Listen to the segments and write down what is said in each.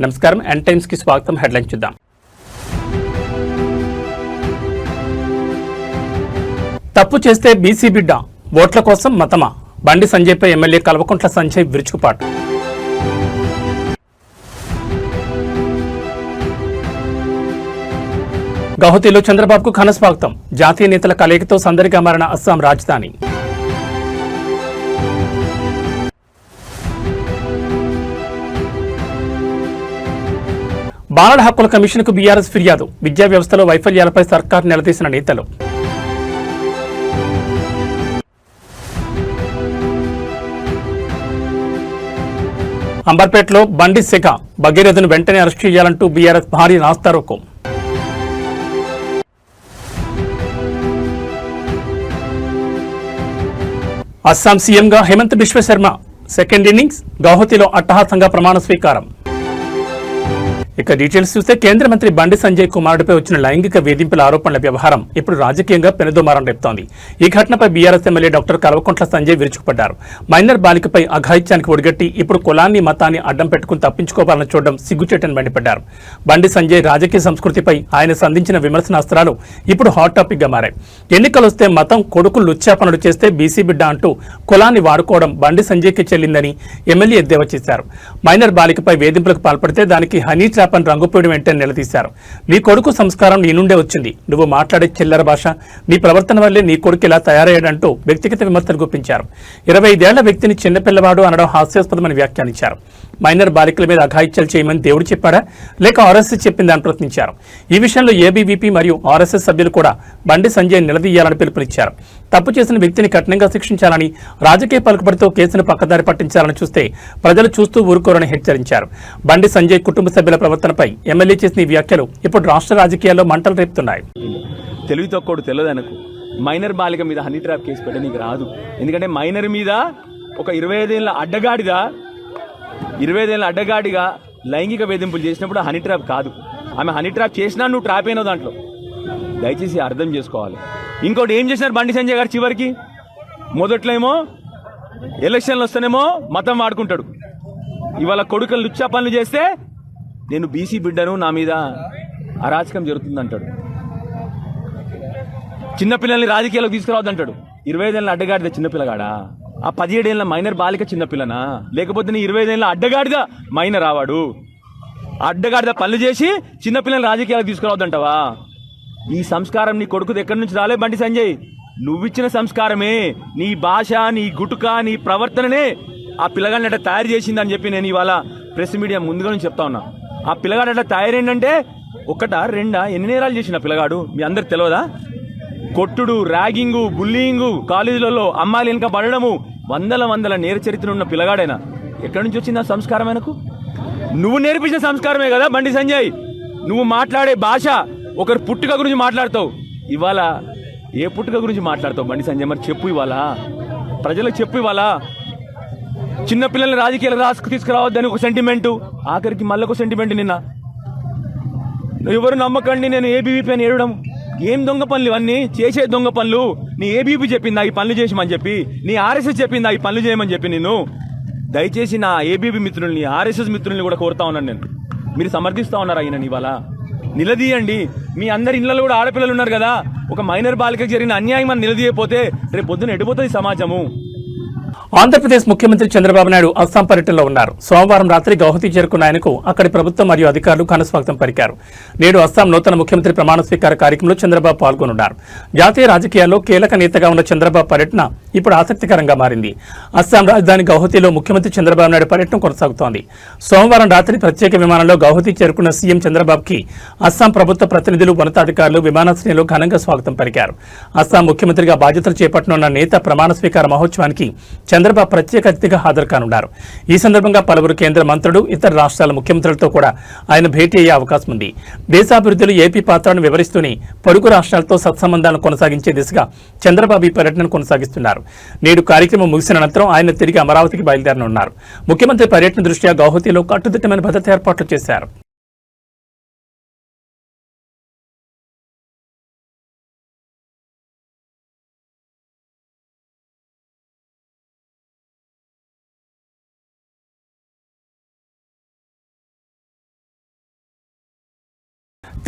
నమస్కారం, n times కి స్వాగతం. హెడ్లైన్ చూద్దాం. తప్పు చేస్తే బీసీ బిడ్డ, ఓట్ల కోసం మతమా? బండి సంజయ్పై ఎమ్మెల్యే కల్వకుంట్ల సంజయ్ విరుచుకుపాటు. గౌహతిలో చంద్రబాబుకు ఘన స్వాగతం. జాతీయ నేతల కలయికతో సందడిగా మారిన అస్సాం రాజధాని. బాలల హక్కుల కమిషన్కు బీఆర్ఎస్ ఫిర్యాదు. విద్యా వ్యవస్థలో వైఫల్యాలపై సర్కార్ నిలదీసిన నేతలు. అంబర్పేటలో బండి సెగ, భగీరథను వెంటనే అరెస్టు చేయాలంటూ బీఆర్ఎస్ భారీ రాస్తారోకో. అస్సాం సీఎంగా హేమంత్ బిశ్వ శర్మ సెకండ్ ఇన్నింగ్స్. గౌహతిలో అట్టహాసంగా ప్రమాణ స్వీకారం. ఇక డీటెయిల్స్ చూస్తే కేంద్ర మంత్రి బండి సంజయ్ కుమారుడిపై వచ్చిన లైంగిక వేధింపుల ఆరోపణల వ్యవహారం ఇప్పుడు రాజకీయంగా పెనుదుమారం రేపుతోంది. ఈ ఘటనపై BRS MLA doctor Kalvakuntla Sanjay విరుచుకుపడ్డారు. మైనర్ బాలికపై అఘాయిత్యానికి ఒడిగట్టి ఇప్పుడు కులాన్ని మతాన్ని అడ్డం పెట్టుకుని తప్పించుకోవాలని చూడడం సిగ్గుచేటని మండిపడ్డారు. బండి సంజయ్ రాజకీయ సంస్కృతిపై ఆయన సంధించిన విమర్శనాస్త్రాలు ఇప్పుడు హాట్ టాపిక్ గా మారాయి. ఎన్నికలొస్తే మతం కొడుకు లుచ్చాపనులు చేస్తే బీసీ బిడ్డ అంటూ కులాన్ని వాడుకోవడం బండి సంజయ్కి చెల్లిందని ఎమ్మెల్యే ఎద్దేవా చేశారు. మైనర్ బాలికపై వేధింపులకు పాల్పడితే దానికి హనీ ట్రాప్ అని రంగుపోయడం వెంటనే నిలదీశారు. నీ కొడుకు సంస్కారం నీ నుండే వచ్చింది, నువ్వు మాట్లాడే చిల్లర భాష, నీ ప్రవర్తన వల్లే నీ కొడుకు ఇలా తయారయ్యాడంటూ వ్యక్తిగత విమర్శలు గుప్పించారు. 25 ఏళ్ల వ్యక్తిని చిన్నపిల్లవాడు అనడం హాస్యాస్పదమని వ్యాఖ్యానించారు. మైనర్ బాలికల మీద అఘాయిత్యాలు చేయమని దేవుడు చెప్పాడా లేక ఆర్ఎస్ఎస్ చెప్పిందని ప్రశ్నించారు. ఈ విషయంలో ఏబీవీపీ మరియు ఆర్ఎస్ఎస్ సభ్యులు కూడా బండి సంజయ్ నిలదీయాలని పిలుపునిచ్చారు. తప్పు చేసిన వ్యక్తిని కఠినంగా శిక్షించాలని, రాజకీయ పలుకుబడితో కేసును పక్కదారి పట్టించాలని చూస్తే ప్రజలు చూస్తూ ఊరుకోరని హెచ్చరించారు. బండి సంజయ్ కుటుంబ సభ్యుల ప్రవర్తనపై ఎమ్మెల్యే చేసిన ఈ వ్యాఖ్యలు ఇప్పుడు రాష్ట్ర రాజకీయాల్లో మంటలు రేపుతున్నాయి. తెలివి తక్కువ తెలియదు అనకు. మైనర్ బాలిక మీద హనీ ట్రాప్ కేసు పెట్ట నీకు రాదు. ఎందుకంటే మైనర్ మీద ఒక 25 ఏళ్ల అడ్డగాడిగా లైంగిక వేధింపులు చేసినప్పుడు హనీ ట్రాప్ కాదు. ఆమె హనీ ట్రాప్ చేసినా నువ్వు ట్రాప్ అయినావు దాంట్లో. దయచేసి అర్థం చేసుకోవాలి. ఇంకోటి ఏం చేసినారు బండి సంజయ్ గారు చివరికి? మొదట్లో ఏమో ఎలక్షన్లు వస్తేనేమో మతం వాడుకుంటాడు. ఇవాళ కొడుకులు లుచ్చా పనులు చేస్తే నేను బీసీ బిడ్డను, నా మీద అరాచకం జరుగుతుంది అంటాడు. చిన్నపిల్లల్ని రాజకీయాలకు తీసుకురావద్దంటాడు. 25 ఏళ్ళ అడ్డగాడిద చిన్నపిల్లగాడా? ఆ 17 ఏళ్ళ మైనర్ బాలిక చిన్నపిల్లనా? లేకపోతే నీ 25 ఏళ్ళ అడ్డగాడిద మైనర్ రావాడు? అడ్డగాడిద పనులు చేసి చిన్నపిల్లల్ని రాజకీయాలకు తీసుకురావద్దంటావా? ఈ సంస్కారం నీ కొడుకుది ఎక్కడి నుంచి రాలే బండి సంజయ్. నువ్విచ్చిన సంస్కారమే, నీ భాష, నీ గుటుక, నీ ప్రవర్తననే ఆ పిల్లగాడిని అట్లా తయారు చేసిందని చెప్పి నేను ఇవాళ ప్రెస్ మీడియా ముందుగా నుంచి చెప్తా ఉన్నా. ఆ పిల్లగాడు అట్లా తయారైందంటే ఒకటా రెండా ఎన్ని నేరాలు చేసిన పిల్లగాడు మీ అందరికి తెలియదా? కొట్టుడు, ర్యాగింగు, బుల్లింగు, కాలేజీలలో అమ్మాయిలు వెనుక పడడము, వందల నేర చరిత్ర ఉన్న పిల్లగాడైనా ఎక్కడి నుంచి వచ్చింది ఆ సంస్కారం? ఆయనకు నువ్వు నేర్పించిన సంస్కారమే కదా బండి సంజయ్. నువ్వు మాట్లాడే భాష ఒకరు పుట్టుక గురించి మాట్లాడతావు. ఇవాళ ఏ పుట్టుక గురించి మాట్లాడతావు బండి సంజయ్? మరి చెప్పు, ఇవాళ ప్రజలకు చెప్పు. ఇవాళ చిన్నపిల్లల్ని రాజకీయాలకు తీసుకురావద్దని ఒక సెంటిమెంటు, ఆఖరికి మళ్ళొక సెంటిమెంట్. నిన్న ఎవరు నమ్మకండి నేను ఏబీవీపీ అని ఏడడం. ఏం దొంగ పనులు ఇవన్నీ? చేసే దొంగ పనులు. నీ ఏబీవీపీ చెప్పిందా ఈ పనులు చేసామని చెప్పి? నీ ఆర్ఎస్ఎస్ చెప్పిందా ఈ పనులు చేయమని చెప్పి? నేను దయచేసి నా ఏబీవీ మిత్రుల్ని, ఆర్ఎస్ఎస్ మిత్రుల్ని కూడా కోరుతా ఉన్నాను. నేను మీరు సమర్థిస్తా ఉన్నారా ఈయన? ఇవాళ నిలదీయండి. మీ అందరి ఇళ్లలో కూడా ఆడపిల్లలు ఉన్నారు కదా. ఒక మైనర్ బాలికకు జరిగిన అన్యాయం అని నిలదీయకపోతే రేపు పొద్దున ఎడిపోతుంది సమాజము. ఆంధ్రప్రదేశ్ ముఖ్యమంత్రి చంద్రబాబు నాయుడు అస్సాం పర్యటనలో ఉన్నారు. సోమవారం రాత్రి గౌహతి చేరుకున్న ఆయనకు అక్కడి ప్రభుత్వం మరియు అధికారులు ఘనస్వాగతం పలికారు. నేడు అస్సాం నూతన ముఖ్యమంత్రి ప్రమాణ స్వీకార కార్యక్రమంలో చంద్రబాబు పాల్గొనున్నారు. జాతీయ రాజకీయాల్లో కీలక నేతగా ఉన్న చంద్రబాబు పర్యటన ఇప్పుడు ఆసక్తికరంగా మారింది. అస్సాం రాజధాని గౌహతిలో ముఖ్యమంత్రి చంద్రబాబు నాయుడు పర్యటన కొనసాగుతోంది. సోమవారం రాత్రి ప్రత్యేక విమానంలో గౌహతి చేరుకున్న సీఎం చంద్రబాబుకి అస్సాం ప్రభుత్వ ప్రతినిధులు, ఉన్నతాధికారులు విమానాశ్రయంలో ఘనంగా స్వాగతం పలికారు. అస్సాం ముఖ్యమంత్రిగా బాధ్యతలు చేపట్టనున్న నేత ప్రమాణ స్వీకార మహోత్సవానికి చంద్రబాబు ప్రత్యేక అతిథిగా హాజరు కానున్నారు. ఈ సందర్భంగా పలువురు కేంద్ర మంత్రులు, ఇతర రాష్ట్రాల ముఖ్యమంత్రులతో కూడా ఆయన భేటీ అయ్యే అవకాశం ఉంది. దేశాభివృద్ధిలో ఏపీ పాత్రను వివరిస్తూనే పొరుగు రాష్ట్రాలతో సత్సంబంధాలను కొనసాగించే దిశగా చంద్రబాబు ఈ పర్యటనను కొనసాగిస్తున్నారు. నేడు కార్యక్రమం ముగిసిన అనంతరం ఆయన తిరిగి అమరావతికి బయలుదేరనున్నారు. ముఖ్యమంత్రి పర్యటన దృష్ట్యా గౌహతిలో కట్టుదిట్టమైన భద్రతా ఏర్పాట్లు చేశారు.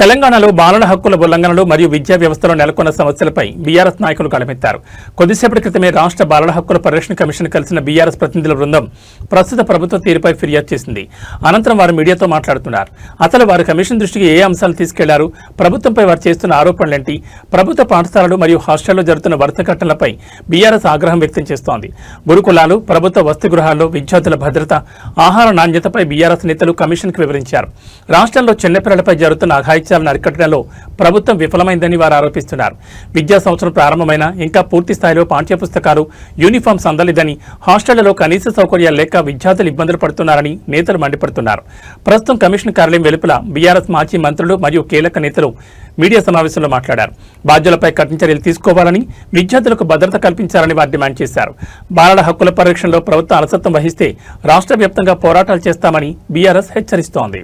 తెలంగాణలో బాలల హక్కుల ఉల్లంఘనలు మరియు విద్యా వ్యవస్థలో నెలకొన్న సమస్యలపై బీఆర్ఎస్ నాయకులు కలమెత్తారు. కొద్దిసేపటి క్రితమే రాష్ట్ర బాలల హక్కుల పరిరక్షణ కమిషన్ కలిసిన బీఆర్ఎస్ ప్రతినిధుల బృందం ప్రస్తుత ప్రభుత్వ తీరుపై ఫిర్యాదు చేసింది. అనంతరం వారు మీడియాతో మాట్లాడుతున్నారు. అసలు వారు కమిషన్ దృష్టికి ఏ అంశాలు తీసుకెళ్లారు, ప్రభుత్వంపై వారు చేస్తున్న ఆరోపణలేంటి, ప్రభుత్వ పాఠశాలలు మరియు హాస్టల్లో జరుగుతున్న వరుస ఘటనలపై బీఆర్ఎస్ ఆగ్రహం వ్యక్తం చేస్తోంది. గురుకులాలు, ప్రభుత్వ వసతి గృహాల్లో విద్యార్థుల భద్రత, ఆహార నాణ్యతపై బీఆర్ఎస్ నేతలు కమిషన్కు వివరించారు. రాష్ట్రంలో చిన్నపిల్లలపై జరుగుతున్న అఘాయిత్యాలను అరికట్టడంలో ప్రభుత్వం విఫలమైందని వారు ఆరోపిస్తున్నారు. విద్యా సంవత్సరం ప్రారంభమైన ఇంకా పూర్తి స్థాయిలో పాఠ్యపుస్తకాలు, యూనిఫామ్స్ అందలేదని, హాస్టళ్లలో కనీస సౌకర్యాలు లేక విద్యార్థులు ఇబ్బందులు పడుతున్నారని నేతలు మండిపడుతున్నారు. ప్రస్తుతం కమిషన్ కార్యాలయం వెలుపల బీఆర్ఎస్ మాజీ మంత్రులు మరియు కీలక నేతలు మీడియా సమావేశంలో మాట్లాడారు. బాధ్యులపై కఠిన చర్యలు తీసుకోవాలని, విద్యార్థులకు భద్రత కల్పించాలని వారు డిమాండ్ చేశారు. బాలల హక్కుల పరిరక్షణలో ప్రభుత్వం అలసత్వం వహిస్తే రాష్ట్ర వ్యాప్తంగా పోరాటాలు చేస్తామని బీఆర్ఎస్ హెచ్చరిస్తోంది.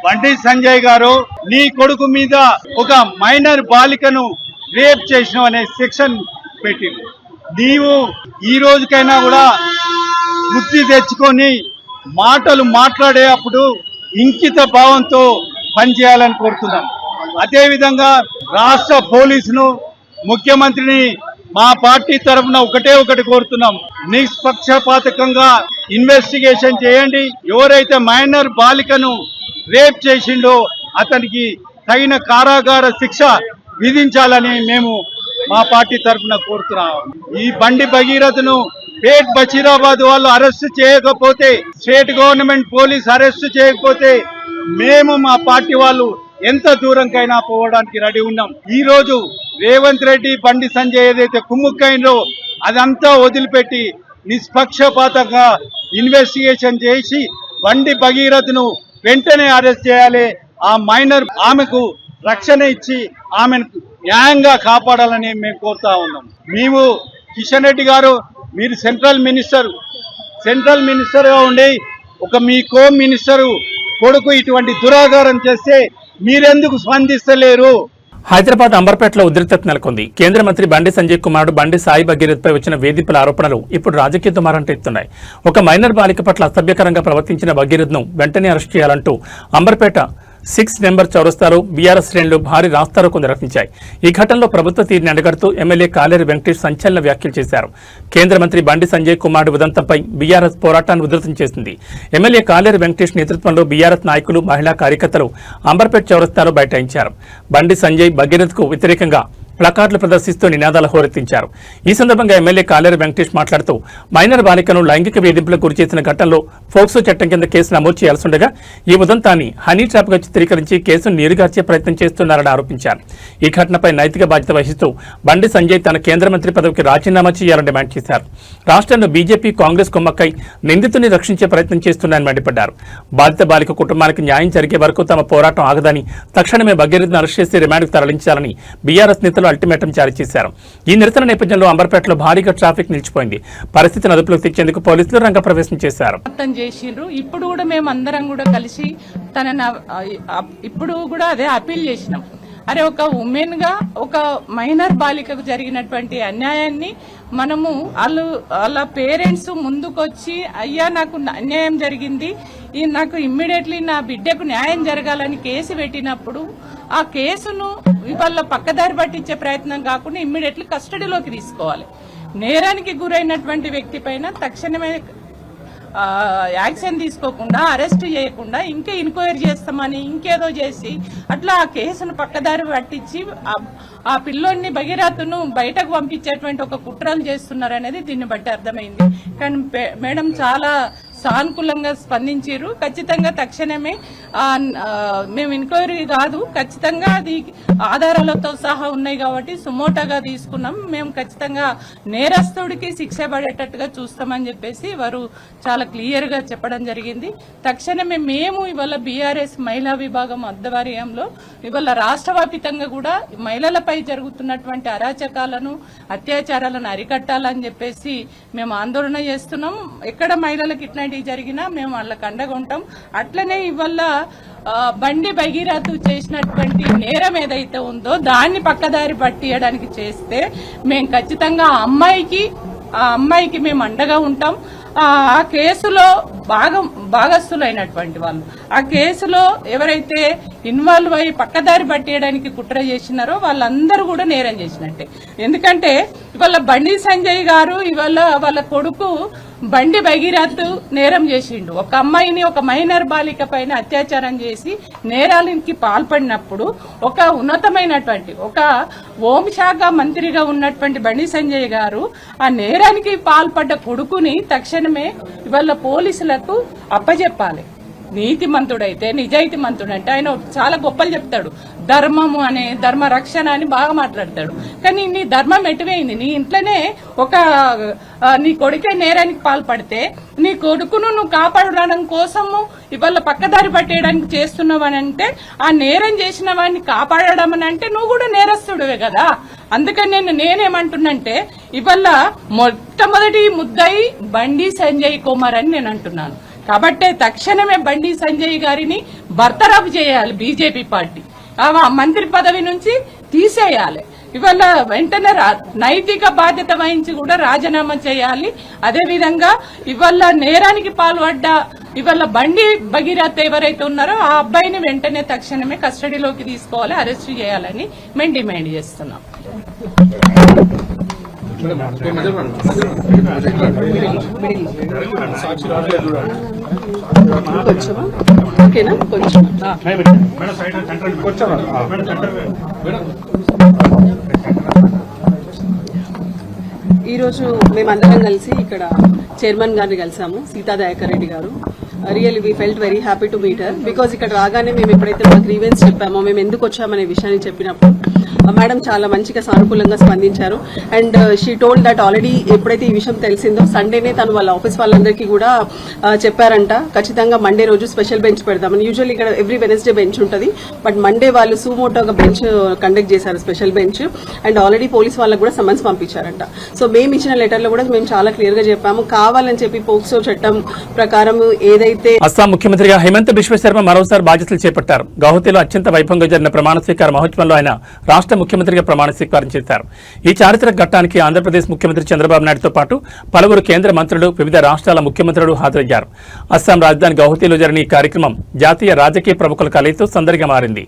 బండి సంజయ్ గారు, నీ కొడుకు మీద ఒక మైనర్ బాలికను రేప్ చేసిన అనే సెక్షన్ పెట్టింది. నీవు ఈ రోజుకైనా కూడా బుద్ధి తెచ్చుకొని మాటలు మాట్లాడే అప్పుడు ఇంకిత భావంతో పనిచేయాలని కోరుతున్నాం. అదేవిధంగా రాష్ట్ర పోలీసును, ముఖ్యమంత్రిని మా పార్టీ తరఫున ఒకటి కోరుతున్నాం. నిష్పక్షపాతకంగా ఇన్వెస్టిగేషన్ చేయండి. ఎవరైతే మైనర్ బాలికను రేప్ చేసిండో అతనికి తగిన కారాగార శిక్ష విధించాలని మేము మా పార్టీ తరఫున కోరుతున్నాం. ఈ బండి భగీరథను పేట్ బషీరాబాద్ వాళ్ళు అరెస్ట్ చేయకపోతే, స్టేట్ గవర్నమెంట్ పోలీస్ అరెస్ట్ చేయకపోతే మేము మా పార్టీ వాళ్ళు ఎంత దూరంకైనా పోవడానికి రెడీ ఉన్నాం. ఈ రోజు రేవంత్ రెడ్డి, బండి సంజయ్ ఏదైతే కుమ్ముక్కైందో అదంతా వదిలిపెట్టి నిష్పక్షపాతంగా ఇన్వెస్టిగేషన్ చేసి బండి భగీరథను వెంటనే అరెస్ట్ చేయాలి. ఆ మైనర్ ఆమెకు రక్షణ ఇచ్చి ఆమెను న్యాయంగా కాపాడాలని మేము కోరుతా ఉన్నాం. మేము కిషన్ రెడ్డి గారు, మీరు సెంట్రల్ మినిస్టర్గా ఉండి మీ హోమ్ మినిస్టర్ కొడుకు ఇటువంటి దురాచారం చేస్తే మీరెందుకు స్పందిస్తలేరు? హైదరాబాద్ అంబర్పేటలో ఉద్రిక్తత నెలకొంది. కేంద్ర మంత్రి బండి సంజయ్ కుమారుడు బండి సాయి భగీరథ్పై వచ్చిన వేధింపుల ఆరోపణలు ఇప్పుడు రాజకీయ దుమారంటెత్తున్నాయి. ఒక మైనర్ బాలిక పట్ల అసభ్యకరంగా ప్రవర్తించిన భగీరథ్ను వెంటనే అరెస్ట్ చేయాలంటూ అంబర్పేట 6 నెంబర్ చౌరస్తాలో బీఆర్ఎస్ శ్రేణులు భారీ రాస్తారోకో నిర్వహించాయి. ఈ ఘటనలో ప్రభుత్వ తీరుని అడ్డుగడుతూ ఎమ్మెల్యే కాలేరు వెంకటేష్ సంచలన వ్యాఖ్యలు చేశారు. కేంద్ర మంత్రి బండి సంజయ్ కుమారుడు ఉదంతంపై బీఆర్ఎస్ పోరాటాన్ని ఉధృతం చేసింది. ఎమ్మెల్యే కాలేరు వెంకటేష్ నేతృత్వంలో బీఆర్ఎస్ నాయకులు, మహిళా కార్యకర్తలు అంబర్పేట చౌరస్తాలో బైఠాయించారు. బండి సంజయ్ భగీరథ్కు వ్యతిరేకంగా ప్లకార్డులు ప్రదర్శిస్తూ నినాదాలు హోరెత్తించారు. ఈ సందర్భంగా ఎమ్మెల్యే కాలేరు వెంకటేష్ మాట్లాడుతూ మైనర్ బాలికను లైంగిక వేధింపులకు గురిచేసిన ఘటనలో ఫోక్సో చట్టం కింద కేసు నమోదు చేయాల్సిండగా ఈ ఉదంతాన్ని హనీ ట్రాప్గా చిత్రీకరించి కేసును నీరుగార్చే ప్రయత్నం చేస్తున్నారని ఆరోపించారు. ఈ ఘటనపై నైతిక బాధ్యత వహిస్తూ బండి సంజయ్ తన కేంద్ర మంత్రి పదవికి రాజీనామా చేయాలని డిమాండ్ చేశారు. రాష్ట్రంలో బీజేపీ, కాంగ్రెస్ కుమ్మక్కై నిందితుని రక్షించే ప్రయత్నం చేస్తున్నారని మండిపడ్డారు. బాధిత బాలిక కుటుంబానికి న్యాయం జరిగే వరకు తమ పోరాటం ఆగదని, తక్షణమే భగీరథ్ను అరెస్ట్ చేసి రిమాండ్కు తరలించాలని బీఆర్ఎస్ నేతలు అల్టిమేటం జారీ చేశారు. ఈ నిరసన నేపథ్యంలో అంబర్పేటలో భారీగా ట్రాఫిక్ నిలిచిపోయింది. పరిస్థితిని అదుపులోకి తెచ్చేందుకు పోలీసులు రంగప్రవేశం చేశారు. ఇప్పుడు కూడా మేము అందరం కూడా కలిసి ఇప్పుడు కూడా అదే అపీల్ చేసినాం. అరే, ఒక ఉమెన్ గా ఒక మైనర్ బాలికకు జరిగినటువంటి అన్యాయాన్ని మనము వాళ్ళ పేరెంట్స్ ముందుకొచ్చి, అయ్యా నాకు అన్యాయం జరిగింది, నాకు ఇమ్మీడియట్లీ నా బిడ్డకు న్యాయం జరగాలని కేసు పెట్టినప్పుడు ఆ కేసును వాళ్ళ పక్కదారి పట్టించే ప్రయత్నం కాకుండా ఇమ్మీడియట్లీ కస్టడీలోకి తీసుకోవాలి. నేరానికి గురైనటువంటి వ్యక్తి పైన తక్షణమే యాక్షన్ తీసుకోకుండా, అరెస్ట్ చేయకుండా ఇంకా ఎంక్వైరీ చేస్తామని ఇంకేదో చేసి అట్లా ఆ కేసును పక్కదారి పట్టించి ఆ పిల్లోడిని భగీరథను బయటకు పంపించేటువంటి ఒక కుట్రలు చేస్తున్నారనేది దీన్ని బట్టి అర్థమైంది. కానీ మేడం చాలా సానుకూలంగా స్పందించారు. ఖచ్చితంగా తక్షణమే మేము ఎంక్వైరీ కాదు, ఖచ్చితంగా అది ఆధారాలతో సహా ఉన్నాయి కాబట్టి సుమోటోగా తీసుకున్నాం. మేము ఖచ్చితంగా నేరస్తుడికి శిక్ష పడేటట్టుగా చూస్తామని చెప్పేసి వారు చాలా క్లియర్ గా చెప్పడం జరిగింది. తక్షణమే మేము ఇవాళ బీఆర్ఎస్ మహిళా విభాగం ఆధ్వర్యంలో ఇవాళ రాష్ట్ర వ్యాప్తంగా కూడా మహిళలపై జరుగుతున్నటువంటి అరాచకాలను అత్యాచారాలను అరికట్టాలని చెప్పేసి మేము ఆందోళన చేస్తున్నాం. ఎక్కడ మహిళలకు ఇట్లాంటివి జరిగినా మేము వాళ్ళకి అండగా ఉంటాం. అట్లనే ఇవాళ బండి భగీరథ చేసినటువంటి నేరం ఏదైతే ఉందో దాన్ని పక్కదారి పట్టియడానికి చేస్తే మేము ఖచ్చితంగా ఆ అమ్మాయికి మేము అండగా ఉంటాం. ఆ కేసులో భాగస్థులైనటువంటి వాళ్ళు, ఆ కేసులో ఎవరైతే ఇన్వాల్వ్ అయ్యి పక్కదారి పట్టేయడానికి కుట్ర చేసినారో వాళ్ళందరూ కూడా నేరం చేసినట్టే. ఎందుకంటే ఇవాళ బండి సంజయ్ గారు ఇవాళ వాళ్ళ కొడుకు బండి భగీరథ్ నేరం చేసిండు. ఒక అమ్మాయిని, ఒక మైనర్ బాలిక పైన అత్యాచారం చేసి నేరాలకి పాల్పడినప్పుడు ఒక ఉన్నతమైనటువంటి ఒక హోంశాఖ మంత్రిగా ఉన్నటువంటి బండి సంజయ్ గారు ఆ నేరానికి పాల్పడ్డ కొడుకుని తక్షణమే ఇవాళ పోలీసులకు అప్పచెప్పాలి. నీతిమంతుడైతే, నిజాయితీమంతుడంటే ఆయన చాలా గొప్పలు చెప్తాడు. ధర్మము అనే ధర్మ రక్షణ అని బాగా మాట్లాడతాడు. కానీ నీ ధర్మం ఎటువైంది? నీ ఇంట్లోనే నీ కొడుకే నేరానికి పాల్పడితే నీ కొడుకును నువ్వు కాపాడడం కోసము ఇవాళ పక్కదారి పట్టేయడానికి చేస్తున్నావు అని అంటే, ఆ నేరం చేసిన వాడిని కాపాడడం అని అంటే నువ్వు కూడా నేరస్తుడివే కదా. అందుకని నేనేమంటున్నంటే ఇవాళ మొట్టమొదటి ముద్దాయి బండి సంజయ్ కుమార్ అని నేను అంటున్నాను. కాబట్టి తక్షణమే బండి సంజయ్ గారిని బర్తరఫ్ చేయాలి. బీజేపీ పార్టీ ఆ మంత్రి పదవి నుంచి తీసేయాలి. ఇవాళ వెంటనే నైతిక బాధ్యత వహించి కూడా రాజీనామా చేయాలి. అదేవిధంగా ఇవాళ నేరానికి పాల్పడ్డ ఇవాళ బండి భగీరథ్ ఎవరైతే ఉన్నారో ఆ అబ్బాయిని వెంటనే తక్షణమే కస్టడీలోకి తీసుకోవాలి, అరెస్ట్ చేయాలని మేము డిమాండ్ చేస్తున్నాం. ఈరోజు మేమందరం కలిసి ఇక్కడ చైర్మన్ గారిని కలిసాము, సీతా దయాకర్ రెడ్డి గారు. Really we felt very happy to meet her. Because ఇక్కడ రాగానే మేము ఎప్పుడైతే మా గ్రీవెన్స్ చెప్పామో, మేము ఎందుకు వచ్చామనే విషయాన్ని చెప్పినప్పుడు మేడం చాలా మంచిగా సానుకూలంగా స్పందించారు. And she told that already ఎప్పుడైతే ఈ విషయం తెలిసిందో సండేనే తను వాళ్ళ ఆఫీస్ వాళ్ళందరికీ కూడా చెప్పారంట, ఖచ్చితంగా మండే రోజు స్పెషల్ బెంచ్ పెడదామని. యూజువల్లీ ఇక్కడ ఎవ్రీ వెనస్డే బెంచ్ ఉంటుంది, బట్ మండే వాళ్ళు సూమోటోగా బెంచ్ కండక్ట్ చేశారు, special bench. And already police వాళ్ళకు కూడా సమన్స్ పంపించారంట. సో మేము ఇచ్చిన లెటర్లో కూడా మేము చాలా క్లియర్ గా చెప్పాము, కావాలని చెప్పి పోక్సో చట్టం ప్రకారం ఏదైతే. అస్సాం ముఖ్యమంత్రిగా హిమంత బిశ్వ శర్మ మరోసారి బాధ్యతలు చేపట్టారు. గౌహతిలో అత్యంత వైభవంగా జరిగిన ప్రమాణ స్వీకార మహోత్సవంలో ఆయన రాష్ట్ర ముఖ్యమంత్రిగా ప్రమాణ స్వీకారం చేశారు. ఈ చారిత్రక ఘట్టానికి ఆంధ్రప్రదేశ్ ముఖ్యమంత్రి చంద్రబాబు నాయుడుతో పాటు పలువురు కేంద్ర మంత్రులు, వివిధ రాష్ట్రాల ముఖ్యమంత్రులు హాజరయ్యారు. అస్సాం రాజధాని గౌహతిలో జరిగిన ఈ కార్యక్రమం జాతీయ రాజకీయ ప్రముఖుల కలయితో సందడిగా మారింది.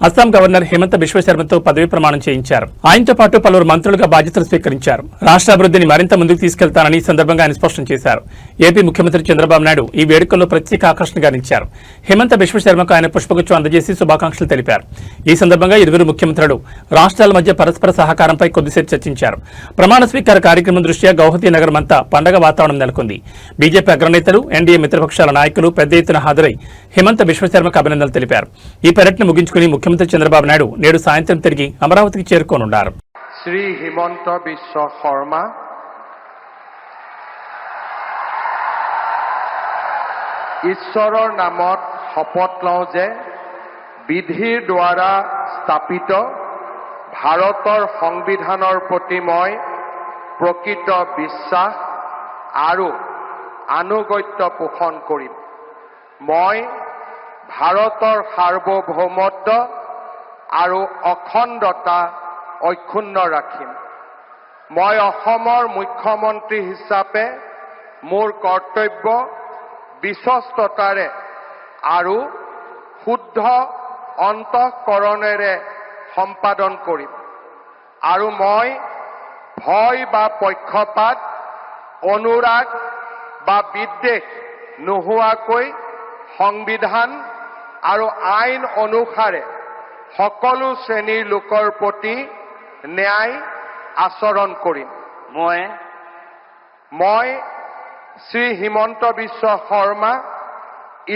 అస్సాం గవర్నర్ హిమంత బిశ్వ శర్మతో పదవీ ప్రమాణం చేయించారు. ఆయనతో పాటు పలువురు మంత్రులుగా బాధ్యతలు స్వీకరించారు. రాష్ట్ర అభివృద్ధిని మరింత ముందుకు తీసుకెళ్తానని ఈ సందర్భంగా ఆయన స్పష్టం చేశారు. ఏపీ ముఖ్యమంత్రి చంద్రబాబు నాయుడు ఈ వేడుకల్లో ప్రత్యేక ఆకర్షణగా నిలిచారు. హిమంత బిశ్వ శర్మకు ఆయన పుష్పగుచ్చం అందజేసి శుభాకాంక్షలు తెలిపారు. ఈ సందర్భంగా ఇరువురు ముఖ్యమంత్రులు రాష్ట్రాల మధ్య పరస్పర సహకారంపై కొద్దిసేపు చర్చించారు. ప్రమాణ స్వీకార కార్యక్రమం దృష్ట్యా గౌహతి నగరం అంతా పండగ వాతావరణం నెలకొంది. బీజేపీ అగ్రనేతలు, ఎన్డీఏ మిత్రపక్షాల నాయకులు పెద్ద ఎత్తున హాజరై హిమంత బిశ్వ శర్మకు అభినందనలు తెలిపారు. ఈ పర్యటన ముగించుకుని ముఖ్యమంత్రి చంద్రబాబు నాయుడు నేడు సాయంత్రం తిరిగి అమరావతికి చేరుకోనున్నారు. শ্রী হিমন্ত বিশ্ব শর্মা ঈশ্বৰৰ নামত শপত লওঁ যে বিধিৰ দ্বাৰা স্থাপিত ভাৰতৰ সংবিধানৰ প্ৰতি মই প্ৰকৃত বিশ্বাস আৰু আনুগত্য পোষণ কৰিম। মই ভাৰতৰ সাৰ্বভৌমত্ব আৰু অখণ্ডতা অক্ষুণ্ণ ৰাখিম। মই অসমৰ মুখ্যমন্ত্ৰী হিচাপে মোৰ কৰ্তব্য বিশ্বস্ততাৰে আৰু শুদ্ধ অন্তঃকৰণেৰে সম্পাদন কৰিম আৰু মই ভয় বা পক্ষপাত, অনুৰাগ বা বিদ্বেষ নোহোৱাকৈ সংবিধান আৰু আইন অনুসাৰে সকলো শ্ৰেণীৰ লোকৰ প্ৰতি ন্যায় আচৰণ কৰিম। মই শ্ৰী হিমন্ত বিশ্ব শৰ্মা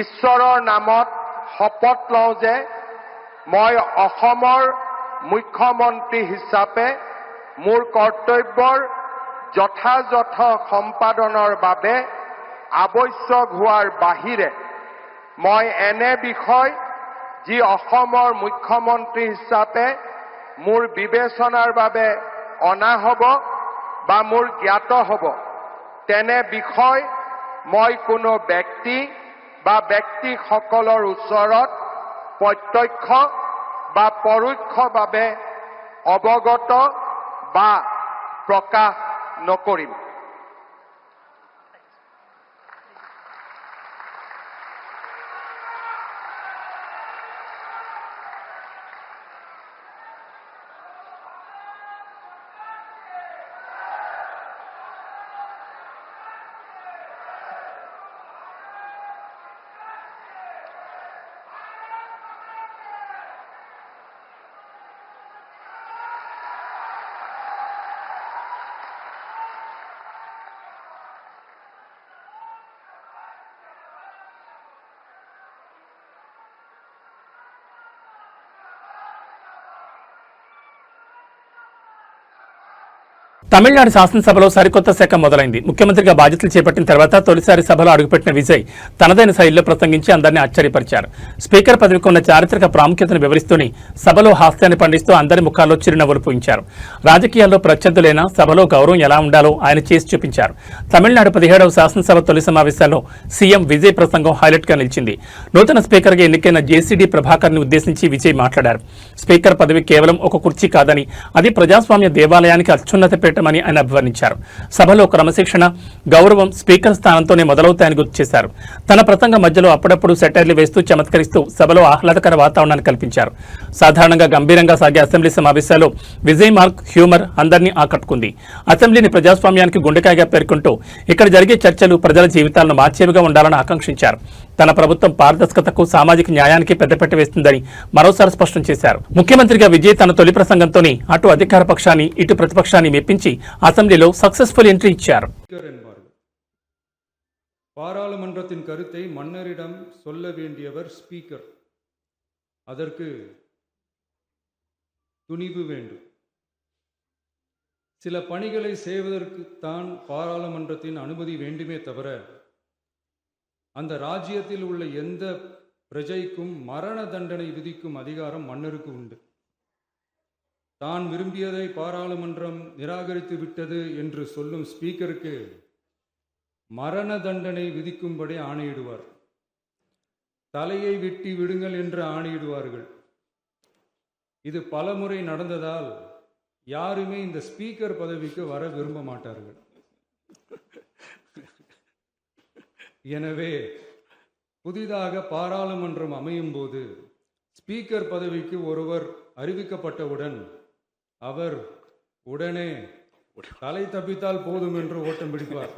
ঈশ্বৰৰ নামত শপত লওঁ যে মই অসমৰ মুখ্যমন্ত্ৰী হিচাপে মোৰ কৰ্তব্যৰ যথাযথ সম্পাদনৰ বাবে আৱশ্যক হোৱাৰ বাহিৰে মই এনে বিষয় যি অসমৰ মুখ্যমন্ত্ৰী হিচাপে মোৰ বিবেচনাৰ বাবে অনা হ'ব বা মোৰ জ্ঞাত হ'ব তেনে বিষয় মই কোনো ব্যক্তি বা ব্যক্তিসকলৰ ওচৰত প্ৰত্যক্ষ বা পৰোক্ষভাৱে অৱগত বা প্ৰকাশ নকৰিম। తమిళనాడు శాసనసభలో సరికొత్త శాఖ మొదలైంది. ముఖ్యమంత్రిగా బాధ్యతలు చేపట్టిన తర్వాత తొలిసారి సభలో అడుగుపెట్టిన విజయ్ తనదైన శైలిలో ప్రసంగించి అందరినీ ఆశ్చర్యపరిచారు. స్పీకర్ పదవికి ఉన్న చారిత్రక ప్రాముఖ్యతను వివరిస్తూనే సభలో హాస్యాన్ని పండిస్తూ అందరి ముఖాల్లో చిరునవ్వులు పూయించారు. రాజకీయాల్లో ప్రత్యర్థులైనా సభలో గౌరవం ఎలా ఉండాలో ఆయన చేసి చూపించారు. తమిళనాడు 17వ శాసనసభ తొలి సమావేశాల్లో సీఎం విజయ్ ప్రసంగం హైలైట్ గా నిలిచింది. నూతన స్పీకర్గా ఎన్నికైన జేసీడీ ప్రభాకర్ ని ఉద్దేశించి విజయ్ మాట్లాడారు. స్పీకర్ పదవి కేవలం ఒక కుర్చీ కాదని అది ప్రజాస్వామ్య దేవాలయానికి అత్యున్నత పీఠమని ఆయన అభివర్ణించారు. సభలో క్రమశిక్షణ, గౌరవం స్పీకర్ స్థానంతోనే మొదలవుతాయని గుర్తు చేశారు. తన ప్రసంగం మధ్యలో అప్పుడప్పుడు సెటైర్లు వేస్తూ చమత్కరిస్తూ సభలో ఆహ్లాదకర వాతావరణాన్ని కల్పించారు. సాధారణంగా గంభీరంగా సాగే అసెంబ్లీ సమావేశాల్లో విజయ్ మార్క్ హ్యూమర్ అందరినీ ఆకట్టుకుంది. అసెంబ్లీని ప్రజాస్వామ్యానికి గుండెకాయగా పేర్కొంటూ ఇక్కడ జరిగే చర్చలు ప్రజల జీవితాలను మార్చేవిగా ఉండాలని ఆకాంక్షించారు. తన ప్రభుత్వం పారదర్శకతకు, సామాజిక న్యాయానికి పెద్దపీట వేస్తుందని మరోసారి స్పష్టం చేశారు. ముఖ్యమంత్రిగా విజయ్ తన తొలి ప్రసంగంతోనే అటు అధికార పక్షాన్ని ఇటు ప్రతిపక్షాన్ని మెప్పించి అసెంబ్లీలో సక్సెస్ఫుల్ ఎంట్రీ ఇచ్చారు. பாராளுமன்றத்தின் கருத்தை மன்னரிடம் சொல்ல வேண்டியவர் ஸ்பீக்கர். அதற்கு துணிவு வேண்டும். சில பணிகளை செய்வதற்குத்தான் பாராளுமன்றத்தின் அனுமதி வேண்டுமே தவிர அந்த ராஜ்யத்தில் உள்ள எந்த பிரஜைக்கும் மரண தண்டனை விதிக்கும் அதிகாரம் மன்னருக்கு உண்டு. தான் விரும்பியதை பாராளுமன்றம் நிராகரித்து விட்டது என்று சொல்லும் ஸ்பீக்கருக்கு மரண தண்டனை விதிக்கும்படி ஆணையிடுவார். தலையை வெட்டி விடுங்கள் என்று ஆணையிடுவார்கள். இது பலமுறை நடந்ததால் யாருமே இந்த ஸ்பீக்கர் பதவிக்கு வர விரும்ப மாட்டார்கள். எனவே புதிதாக பாராளுமன்றம் அமையும் போது ஸ்பீக்கர் பதவிக்கு ஒருவர் அறிவிக்கப்பட்டவுடன் அவர் உடனே தலை தப்பித்தால் போதும் என்று ஓட்டம் பிடிப்பார்.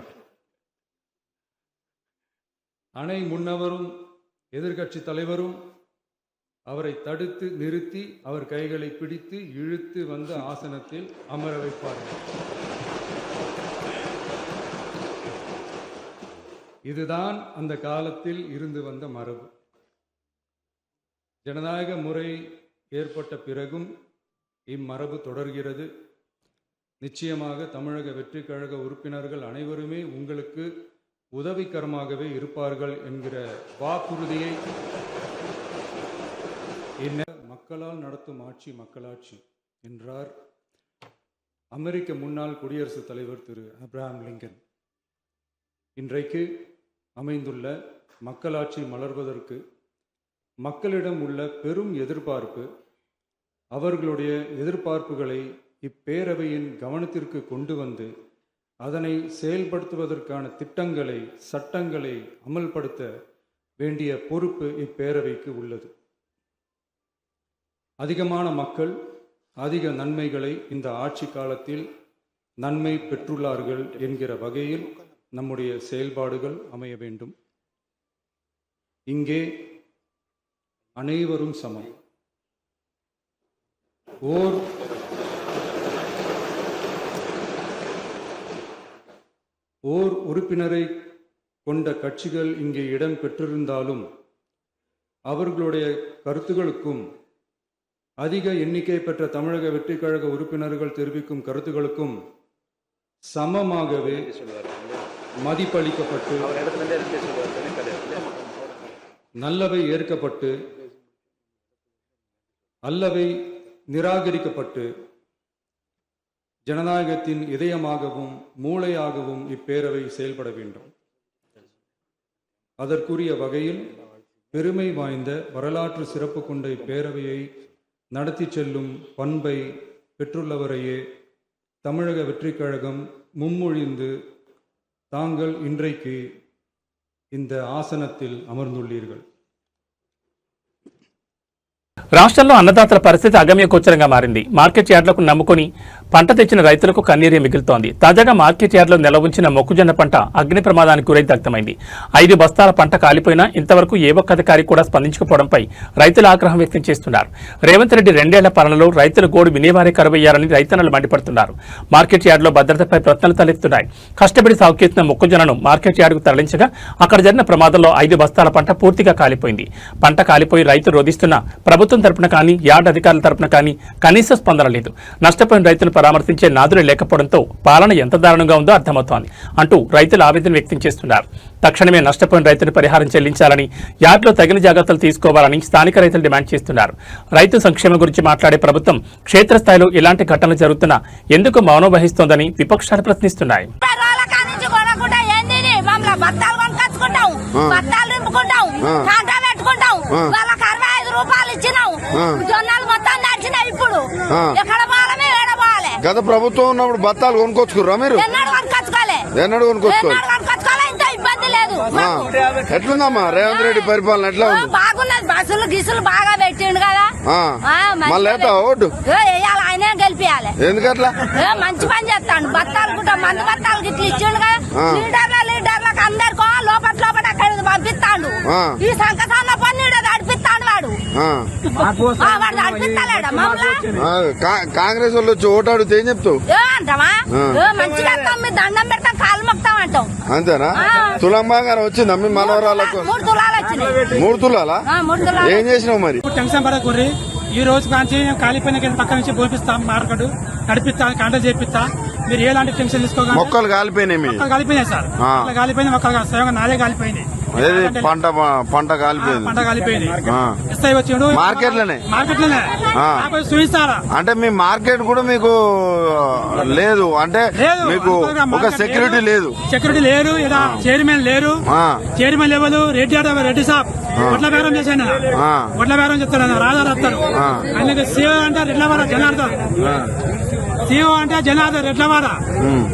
அணை முன்னவரும் எதிர்க்கட்சி தலைவரும் அவரை தடுத்து நிறுத்தி அவர் கைகளை பிடித்து இழுத்து வந்து ஆசனத்தில் அமர வைப்பார்கள். இதுதான் அந்த காலத்தில் இருந்து வந்த மரபு. ஜனநாயக முறை ஏற்பட்ட பிறகும் இம்மரபு தொடர்கிறது. நிச்சயமாக தமிழக வெற்றி கழக உறுப்பினர்கள் அனைவருமே உங்களுக்கு உதவிகரமாகவே இருப்பார்கள் என்கிற வாக்குறுதியை மக்களால் நடத்தும் ஆட்சி மக்களாட்சி என்றார் அமெரிக்க முன்னாள் குடியரசுத் தலைவர் திரு ஆப்ரஹாம் லிங்கன். இன்றைக்கு அமைந்துள்ள மக்களாட்சி மலர்வதற்கு மக்களிடம் உள்ள பெரும் எதிர்பார்ப்பு, அவர்களுடைய எதிர்பார்ப்புகளை இப்பேரவையின் கவனத்திற்கு கொண்டு வந்து அதனை செயல்படுத்துவதற்கான திட்டங்களை, சட்டங்களை அமல்படுத்த வேண்டிய பொறுப்பு இப்பேரவைக்கு உள்ளது. அதிகமான மக்கள் அதிக நன்மைகளை இந்த ஆட்சி காலத்தில் நன்மை பெற்றுள்ளார்கள் என்கிற வகையில் நம்முடைய செயல்பாடுகள் அமைய வேண்டும். இங்கே அனைவரும் சமம். ஓர் உறுப்பினரை கொண்ட கட்சிகள் இங்கே இடம் பெற்றிருந்தாலும் அவர்களுடைய கருத்துகளுக்கும் அதிக எண்ணிக்கை பெற்ற தமிழக வெற்றிக் கழக உறுப்பினர்கள் தெரிவிக்கும் கருத்துகளுக்கும் சமமாகவே மதிப்பளிக்கப்பட்டு நல்லவை ஏற்கப்பட்டு அல்லவை நிராகரிக்கப்பட்டு ஜனநாயகத்தின் இதயமாகவும் மூளையாகவும் இப்பேரவை செயல்பட வேண்டும். அதற்குரிய வகையில் பெருமை வாய்ந்த வரலாற்று சிறப்பு கொண்ட இப்பேரவையை நடத்தி செல்லும் பண்பை பெற்றுள்ளவரையே தமிழக வெற்றிக் கழகம் முன்மொழிந்து தாங்கள் இன்றைக்கு இந்த ஆசனத்தில் అమర్ந்துள்ளீர்கள். రాష్ట్రంలో అన్నదాతల పరిస్థితి అగమ్య గోచరంగా మారింది. మార్కెట్ యార్డులకు నమ్ముకుని పంట తెచ్చిన రైతులకు కన్నీరే మిగులుతోంది. తాజాగా మార్కెట్ యార్డులో నిల్వ ఉంచిన మొక్కజొన్న పంట అగ్ని ప్రమాదానికి గురై దగ్ధమైంది. 5 బస్తాల పంట కాలిపోయినా ఇంతవరకు ఏ ఒక్క అధికారి కూడా స్పందించకపోవడంపై రైతులు ఆగ్రహం వ్యక్తం చేస్తున్నారు. రేవంత్ రెడ్డి 2 ఏళ్ల పాలనలో రైతుల గోడు వినేవారే కరువయ్యారని రైతన్నలు మండిపడుతున్నారు. మార్కెట్ యార్డులో భద్రతపై ప్రశ్నలు తలెత్తున్నాయి. కష్టపడి సాగు చేసిన మొక్కజొన్నను మార్కెట్ యార్డుకు తరలించగా అక్కడ జరిగిన ప్రమాదంలో 5 బస్తాల పంట పూర్తిగా కాలిపోయింది. పంట కాలిపోయి రైతు రోధిస్తున్నా ప్రభుత్వం తరపున కానీ యార్డ్ అధికారుల తరపున కానీ కనీస స్పందన లేదు. నష్టపోయిన రైతులు పరామర్శించే నాదులే లేకపోవడంతో పాలన ఎంత దారుణంగా ఉందో అర్థమవుతోంది అంటూ రైతులు ఆవేదన వ్యక్తం చేస్తున్నారు. తక్షణమే నష్టపోయిన రైతులు పరిహారం చెల్లించాలని, యార్డులో తగిన జాగ్రత్తలు తీసుకోవాలని స్థానిక రైతులు డిమాండ్ చేస్తున్నారు. రైతు సంక్షేమం గురించి మాట్లాడే ప్రభుత్వం క్షేత్రస్థాయిలో ఇలాంటి ఘటనలు జరుగుతున్నా ఎందుకు మౌనం వహిస్తోందని విపక్షాలు ప్రశ్నిస్తున్నాయి. గత ప్రభుత్వం ఉన్నప్పుడు బత్తాలు కొనుక్కొచ్చుకుర్రా మీరు? ఎన్నడూ కొనుక్కొచ్చుకోవాలి. ఎట్లుందమ్మా రేవంత్ రెడ్డి పరిపాలన ఎట్లా ఉంది? బాగున్నది. బస్సులు గిసులు బాగా పెట్టిండు కదా. మళ్ళీ ఓటు ఆయనే గెలిపియాలి. ఎందుకట్లా? మంచి పని చేస్తాడు. బత్తాలు కూడా మందు బత్తాలు గిట్లు ఇచ్చిండు కదా. లీడర్లకు అందరికో లోపల అక్కడ పంపిస్తాడు. ఈ సంకసాన పని నడిపిస్తాడు వాడు. వాడు నడిపిస్తాడా మమ్మల్ని? కాంగ్రెస్ వాళ్ళు వచ్చి ఓటు అడిగితే ఏం చెప్తావు? అంటావా? మంచిగా మీ దండం పెడతాం, కాలు మొక్తాం అంటాం. అంతేనా? తులం బాగానే వచ్చిందా మీ మనవరాలకు? 3 తులాలు వచ్చినాయి. 3 తులాలా? 3 తులాలు. ఏం చేసినావు మరి? టెన్షన్ పడకూరి. ఈ రోజు కాంచి కాలిపోయిన పక్క నుంచి పోపిస్తాం, మార్కెట్ నడిపిస్తా, కాంటలు చేపిస్తా. మీరు ఎలాంటి టెన్షన్ తీసుకోగా. మొక్కలు కాలిపోయినాయి. కాలిపోయినాయి సార్. కాలిపోయిన మొక్కలు స్వయంగా నాలే కాలిపోయింది. పంట కాలిపోయింది. ఎస్ఐ వచ్చిండు మార్కెట్ లోనే చూపిస్తారా? అంటే మీ మార్కెట్ కూడా మీకు లేదు అంటే మీకు ఒక సెక్యూరిటీ లేదు. సెక్యూరిటీ లేరు, చైర్మన్ లేరు. చైర్మన్ లెవెల్ రెడ్డి సాబ్ ఒట్ల బేరం చేశాను. ఒట్ల బేరం చెప్తాడు, రాజా వస్తాడు. ఆయనకి సీఓ అంటే రెడ్లవాడ జనార్దన్. సీఓ అంటే జనార్దన్ రెడ్లవాడ.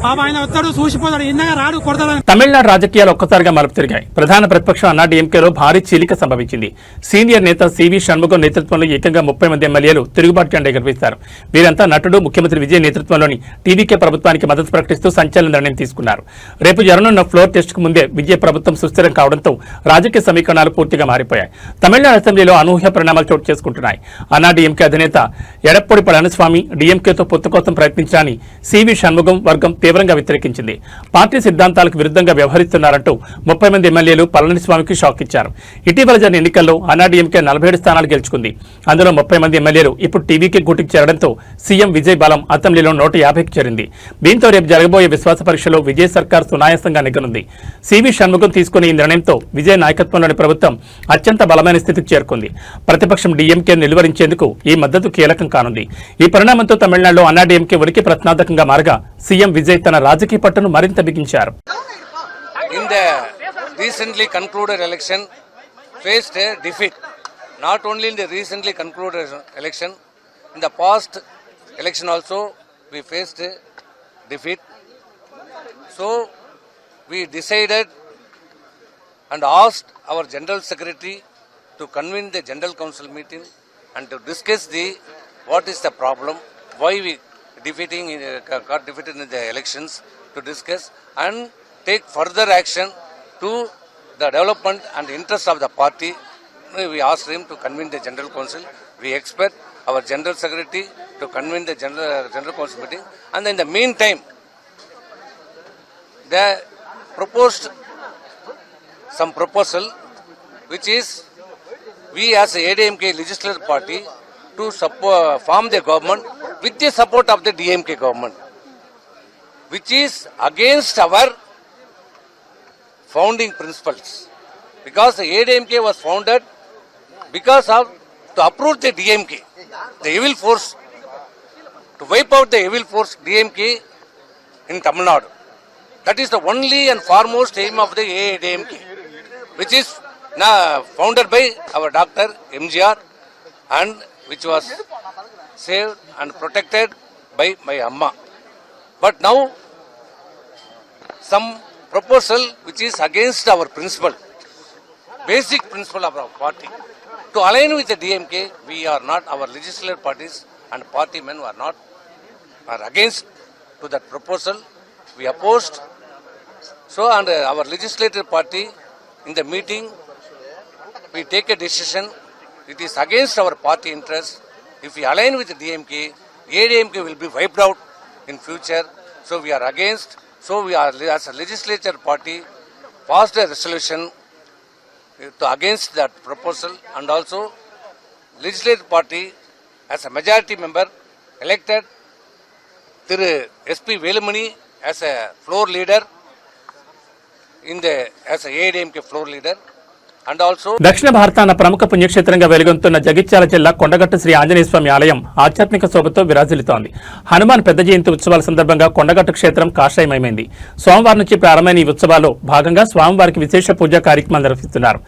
పాప ఆయన వస్తాడు, చూసిపోతాడు, ఇందాక రాడు, కొడతాడు. తమిళనాడు రాజకీయాలు ఒక్కసారిగా మలుపు తిరిగాయి. ప్రధాన ప్రతిపక్షం అన్నాడీఎంకేలో భారీ చీలిక సంభవించింది. సీనియర్ నేత సివి షణ్ముగం నేతృత్వంలో ఏకంగా 30 మంది ఎమ్మెల్యేలు తిరుగుబాటు జెండా ఎగురవేశారు. వీరంతా నటుడు ముఖ్యమంత్రి విజయ్ నేతృత్వంలోని టీవీకే ప్రభుత్వానికి మద్దతు ప్రకటిస్తూ సంచలన నిర్ణయం తీసుకున్నారు. రేపు జరగనున్న ఫ్లోర్ టెస్ట్ కు ముందే విజయ్ ప్రభుత్వం సుస్థిరం కావడంతో రాజకీయ సమీకరణాలు పూర్తిగా మారిపోయాయి. తమిళనాడు అసెంబ్లీలో అనూహ్య పరిణామాలు చోటు చేసుకుంటున్నాయి. అన్నాడీఎంకే అధినేత ఎడప్పొడి పళనిస్వామి డీఎంకేతో పొత్తు కోసం ప్రయత్నించాలని సివి షణ్ముగం వర్గం తీవ్రంగా వ్యతిరేకించింది. పార్టీ సిద్ధాంతాలకు విరుద్ధంగా వ్యవహరిస్తున్నారంటూ 30 మంది ఎమ్మెల్యేలు పళనిస్వామికి షాక్ ఇచ్చారు. ఇటీవల జరిగిన ఎన్నికల్లో అన్నాడీఎంకే 47 స్థానాలు గెలుచుకుంది. అందులో 30 మంది ఎమ్మెల్యేలు ఇప్పుడు టీవీకే గూటికి చేరడంతో సీఎం విజయ్ బలం అసెంబ్లీలో 150కి చేరింది. దీంతో రేపు జరగబోయే విశ్వాస పరీక్షలో విజయ్ సర్కార్ సునాయాసంగా నెగ్గనుంది. సివి షణ్ముగం తీసుకునే ఈ నిర్ణయంతో విజయ్ నాయకత్వంలోని ప్రభుత్వం అత్యంత బలమైన స్థితికి చేరుకుంది. ప్రతిపక్షం డీఎంకేను నిలువరించేందుకు ఈ మద్దతు కీలకం కానుంది. ఈ పరిణామంతో తమిళనాడులో అన్నాడీఎంకే ఉనికి ప్రశ్నార్థకంగా మారగా సీఎం విజయ్ తన రాజకీయ పట్టును మరింత బిగించారు. In the recently concluded election, faced a defeat. Not only in the recently concluded election, in the past election also we faced a defeat. So we decided and asked our General Secretary to convene the General Council meeting and to discuss what is the problem, why we got defeated in the elections, to discuss and take further action to the development and interest of the party. We asked him to convene the General Council. We expect our General Secretary to convene the General Council meeting. And in the meantime, the proposed some proposal, which is we as a ADMK legislative party to form the government with the support of the DMK government, which is against our founding principles, because the ADMK was founded because of to uproot the DMK, the evil force, to wipe out the evil force DMK in Tamil Nadu. That is the only and foremost aim of the ADMK, which is now founded by our Dr. MGR and which was saved and protected by my Amma. But now some proposal which is against our principle, basic principle of our party. To align with the DMK, we are not, our legislative parties and party men are against to that proposal. We opposed. So, and our legislative party in the meeting, we take a decision. It is against our party interest. If we align with the DMK, ADMK will be wiped out in future. So, we are against. So, we are as a legislature party passed a resolution to against that proposal, and also legislative party as a majority member elected Thiru SP Velumani as a floor leader as a ADMK floor leader, and also దక్షిణ భారతాన ప్రముఖ పుణ్యక్షేత్రంగా వెలుగొందుతున్న జగిత్యాల జిల్లా కొండగట్టు శ్రీ ఆంజనేయ స్వామి ఆలయం ఆధ్యాత్మిక శోభతో విరాజిల్లుతోంది. హనుమాన్ పెద్ద జయంతి ఉత్సవాల సందర్భంగా కొండగట్టు క్షేత్రం కాషాయమైంది. సోమవారం నుంచి ప్రారంభమైన ఈ ఉత్సవాల్లో భాగంగా స్వామివారికి విశేష పూజా కార్యక్రమాలు నిర్వహిస్తున్నారు.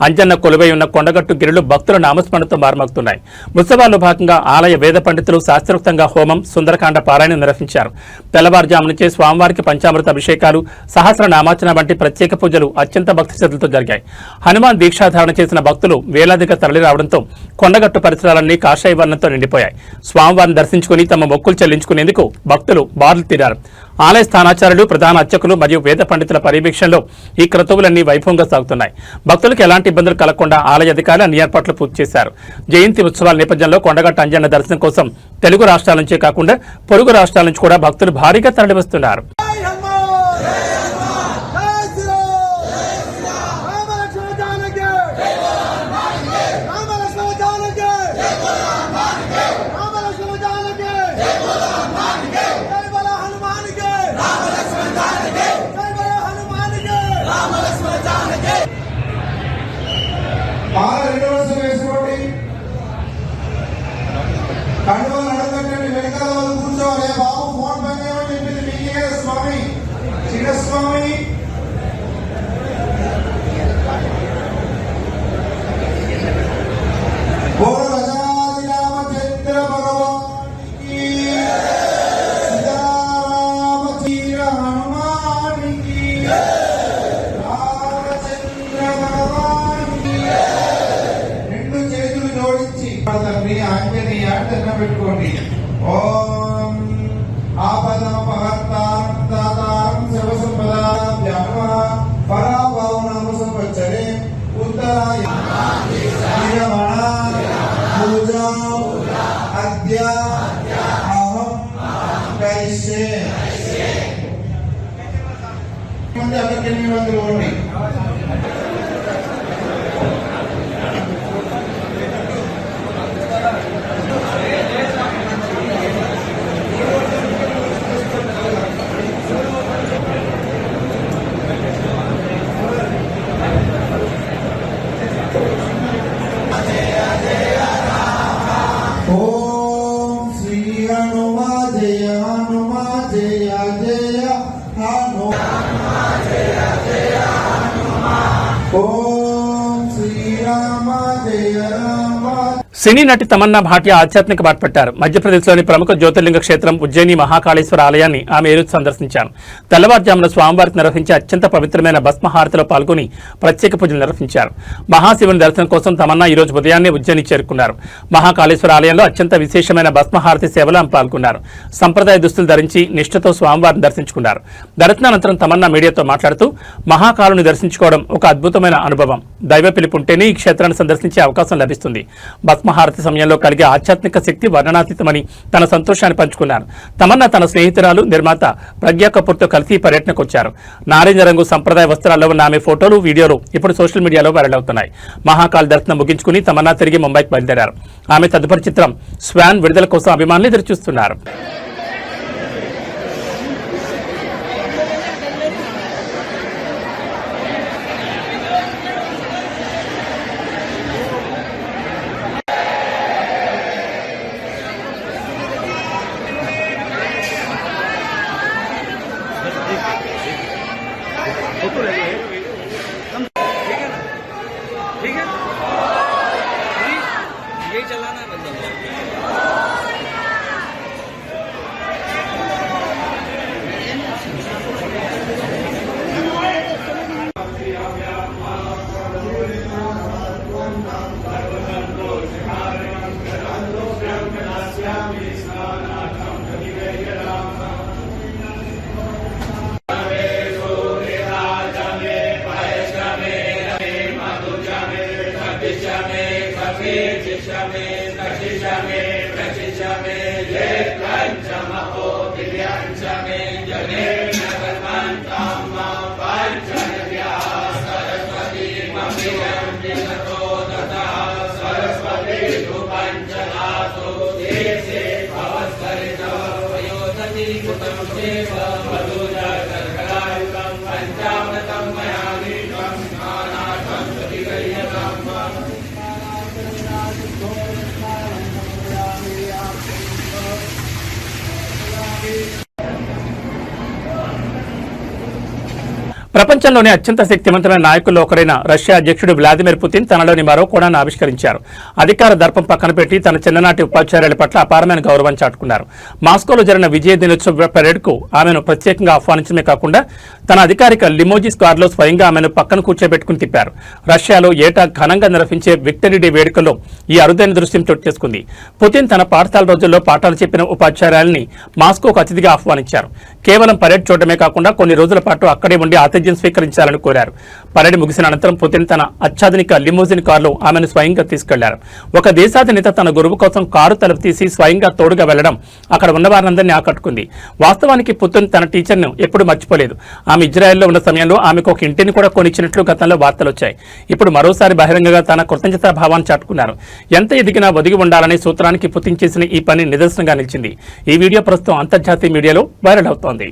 అంజన్న కొలువై ఉన్న కొండగట్టు గిరులు భక్తుల నామస్మరణతో మారుమోగుతున్నాయి. ఉత్సవాల్లో భాగంగా ఆలయ వేద పండితులు శాస్త్రోక్తంగా హోమం, సుందరకాండ పారాయణం నిర్వహించారు. తెల్లవారుజాము నుంచే స్వామివారికి పంచామృత అభిషేకాలు, సహస్ర నామార్చన వంటి ప్రత్యేక పూజలు అత్యంత భక్తి శ్రద్ధలతో జరిగాయి. హనుమాన్ దీక్షాధారణ చేసిన భక్తులు వేలాదిగా తరలిరావడంతో కొండగట్టు పరిసరాలన్నీ కాషాయ వర్ణంతో నిండిపోయాయి. స్వామివారిని దర్శించుకుని తమ మొక్కులు చెల్లించుకునేందుకు భక్తులు బారులు తీరారు. ఆలయ స్థానాచార్యులు, ప్రధాన అర్చకులు మరియు వేద పండితుల పర్యవేక్షణలో ఈ క్రతువులన్నీ వైభవంగా సాగుతున్నాయి. భక్తులకు ఎలాంటి ఇబ్బందులు కలగకుండా ఆలయ అధికారులు అన్ని ఏర్పాట్లు పూర్తి చేశారు. జయంతి ఉత్సవాల నేపథ్యంలో కొండగట్టు అంజన్న దర్శనం కోసం తెలుగు రాష్ట్రాల నుంచే కాకుండా పొరుగు రాష్ట్రాల నుంచి కూడా భక్తులు భారీగా తరలివస్తున్నారు. పెట్టుకోండి. ఓం ఆపదమపహర్తారం దాతారం సర్వసంపదాం వ్యామ పరాభావనామ సంవత్సరే ఉత్తరాయ పూజా అద్య అహం కైసే అక్కడికి 8 మంది ఉండి సినీ నటి తమన్నా భాటియా ఆధ్యాత్మిక బాట పట్టారు. మధ్యప్రదేశ్లోని ప్రముఖ జ్యోతిర్లింగ క్షేత్రం ఉజ్జయిని మహాకాళేశ్వర ఆలయాన్ని ఆమె ఈరోజు సందర్శించారు. తెల్లవారుజామున స్వామివారికి నిర్వహించే అత్యంత పవిత్రమైన భస్మహారతిలో పాల్గొని ప్రత్యేక పూజలు నిర్వహించారు. మహాశివుని దర్శనం కోసం తమన్నా ఈ రోజు ఉదయాన్నే ఉజ్జయిని చేరుకున్నారు. మహాకాళేశ్వర ఆలయంలో అత్యంత విశేషమైన భస్మహారతి సేవలో ఆమె పాల్గొన్నారు. సంప్రదాయ దుస్తులు ధరించి నిష్ఠతో స్వామివారిని దర్శించుకున్నారు. దర్శనానంతరం తమన్నా మీడియాతో మాట్లాడుతూ మహాకాళుని దర్శించుకోవడం ఒక అద్భుతమైన అనుభవం. దైవ పిలుపుంటేనే ఈ క్షేత్రాన్ని సందర్శించే అవకాశం లభిస్తుంది. భస్మ మంగళహారతి సమయంలో కలిగే ఆధ్యాత్మిక శక్తి వర్ణనాతీతమని తన సంతోషాన్ని పంచుకున్నారు. తమన్నా తన స్నేహితురాలు నిర్మాత ప్రజ్ఞా కపూర్తో కలిసి పర్యటనకు వచ్చారు. నారింజ రంగు సంప్రదాయ వస్త్రాల్లో ఉన్న ఆమె ఫోటోలు, వీడియోలు ఇప్పుడు సోషల్ మీడియాలో వైరల్ అవుతున్నాయి. మహాకాల్ దర్శనం ముగించుకుని తమన్నా తిరిగి ముంబైకి బయలుదేరారు. ఆమె తదుపరి చిత్రం స్వాన్ విడుదల కోసం అభిమానులు ఎదురుచూస్తున్నారు. ప్రపంచంలోని అత్యంత శక్తివంతమైన నాయకుల్లో ఒకరైన రష్యా అధ్యక్షుడు వ్లాదిమిర్ పుతిన్ తనలోని మరో కోణాన్ని ఆవిష్కరించారు. అధికార దర్పం పక్కన పెట్టి తన చిన్ననాటి ఉపాధ్యాయుల పట్ల అపారమైన గౌరవం చాటుకున్నారు. మాస్కోలో జరిగిన విజయ దినోత్సవ పరేడ్కు ఆమెను ప్రత్యేకంగా ఆహ్వానించడమే కాకుండా తన అధికారిక లిమోజిస్ కార్లో స్వయంగా ఆమెను పక్కన కూర్చోబెట్టుకుని తిప్పారు. రష్యాలో ఏటా ఘనంగా నిర్వహించే విక్టరీ డే వేడుకల్లో ఈ అరుదైన దృశ్యం చోటు చేసుకుంది. పుతిన్ తన పాఠశాల రోజుల్లో పాఠాలు చెప్పిన ఉపాధ్యాయుల్ని మాస్కోకు అతిథిగా ఆహ్వానించారు. కేవలం పరేడ్ చూడటమే కాకుండా కొన్ని రోజుల పాటు అక్కడే ఉండి ఆతిథ్యం స్వీకరించాలని కోరారు. పరేడ్ ముగిసిన అనంతరం పుతిన్ తన అత్యాధునిక లిమోజిన్ కారులో ఆమెను స్వయంగా తీసుకెళ్లారు. ఒక దేశాధినేత తన గురువు కోసం కారు తలుపు తీసి స్వయంగా తోడుగా వెళ్లడం అక్కడ ఉన్న వారందరినీ ఆకట్టుకుంది. వాస్తవానికి పుతిన్ తన టీచర్ను ఎప్పుడు మర్చిపోలేదు. ఆమె ఇజ్రాయెల్లో ఉన్న సమయంలో ఆమెకు ఒక ఇంటిని కూడా కొనిచ్చినట్లు గతంలో వార్తలు వచ్చాయి. ఇప్పుడు మరోసారి బహిరంగంగా తన కృతజ్ఞతా భావాన్ని చాటుకున్నారు. ఎంత ఎదిగినా ఒదిగి ఉండాలనే సూత్రానికి పుతిన్ చేసిన ఈ పని నిదర్శనంగా నిలిచింది. ఈ వీడియో ప్రస్తుతం అంతర్జాతీయ మీడియాలో వైరల్ అవుతోంది.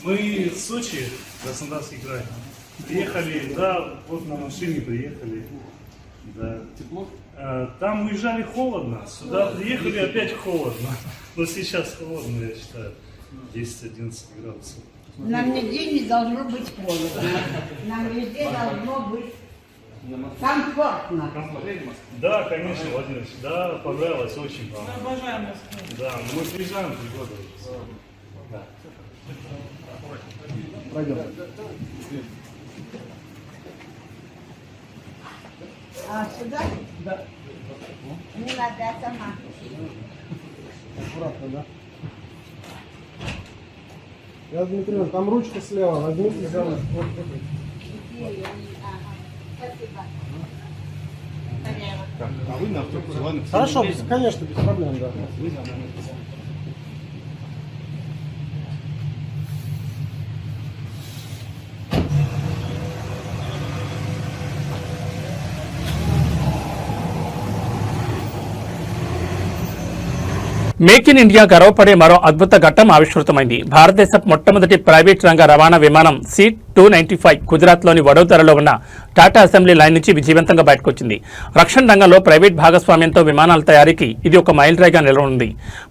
Мы из Сочи, Краснодарский край. Приехали, да, вот на машине приехали. Да. Тепло? Там уезжали холодно, сюда приехали опять холодно. Но сейчас холодно, я считаю, 10-11 градусов. Нам нигде не должно быть холодно. Нам везде должно быть комфортно. Да, конечно, Владимирович, да, понравилось, очень понравилось. Обожаем Москву. Да, мы приезжаем 3 года. Да. Пойдем. А сюда? Да. Не надо, я сама. Аккуратно, да? Я, Дмитрий, там ручка слева, возьмите, пожалуйста. Вот, Спасибо. А вы на автобусе? Хорошо, конечно, без проблем, да. మేక్ ఇన్ ఇండియా గర్వపడే మరో అద్భుత ఘట్టం ఆవిష్కృతమైంది. భారతదేశ మొట్టమొదటి ప్రైవేట్ రంగ రవాణా విమానం C-295 గుజరాత్లోని వడోదరలో ఉన్న టాటా అసెంబ్లీ లైన్ నుంచి విజయవంతంగా బయటకొచ్చింది. రక్షణ రంగంలో ప్రైవేట్ భాగస్వామ్యంతో విమానాల తయారీకి ఇది ఒక మైలురాయిగా నిలవనుంది.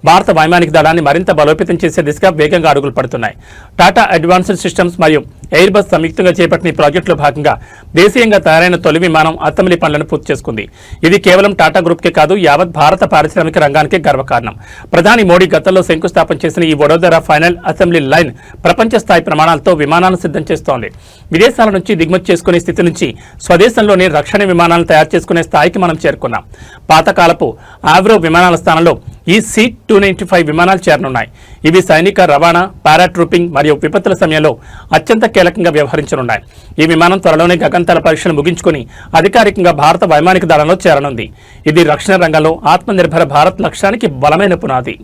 భారత వైమానిక దళాన్ని మరింత బలోపేతం చేసే దిశగా వేగంగా అడుగులు పడుతున్నాయి. టాటా అడ్వాన్స్డ్ సిస్టమ్స్ మరియు ఎయిర్ బస్ సంయుక్తంగా చేపట్టిన ఈ ప్రాజెక్టులో భాగంగా దేశీయంగా తయారైన తొలి విమానం అసెంబ్లీ పనులను పూర్తి చేసుకుంది. ఇది కేవలం టాటా గ్రూప్కే కాదు, యావత్ భారత పారిశ్రామిక రంగానికి గర్వకారణం. ప్రధాని మోడీ గతంలో శంకుస్థాపన చేసిన ఈ వడోదర ఫైనల్ అసెంబ్లీ లైన్ ప్రపంచ స్థాయి ప్రమాణాలతో విమానాలను సిద్ధం చేస్తోంది. విదేశాల నుంచి దిగుమతి చేసుకునే స్థితి నుంచి స్వదేశంలోనే రక్షణ విమానాలను తయారు చేసుకునే స్థాయికి మనం చేరుకున్నాం. పాతకాలపు ఆవ్రో విమానాల స్థానంలో ఈ C-295 విమానాలు చేరనున్నాయి. ఇవి సైనిక రవాణా, పారాట్రూపింగ్ మరియు విపత్తుల సమయంలో అత్యంత కీలకంగా వ్యవహరించనున్నాయి. ఈ విమానం త్వరలోనే గగనతల పరీక్షలు ముగించుకుని అధికారికంగా భారత వైమానిక దళంలో చేరనుంది. ఇది రక్షణ రంగంలో ఆత్మనిర్భర భారత్ లక్ష్యానికి బలమైన పునాది.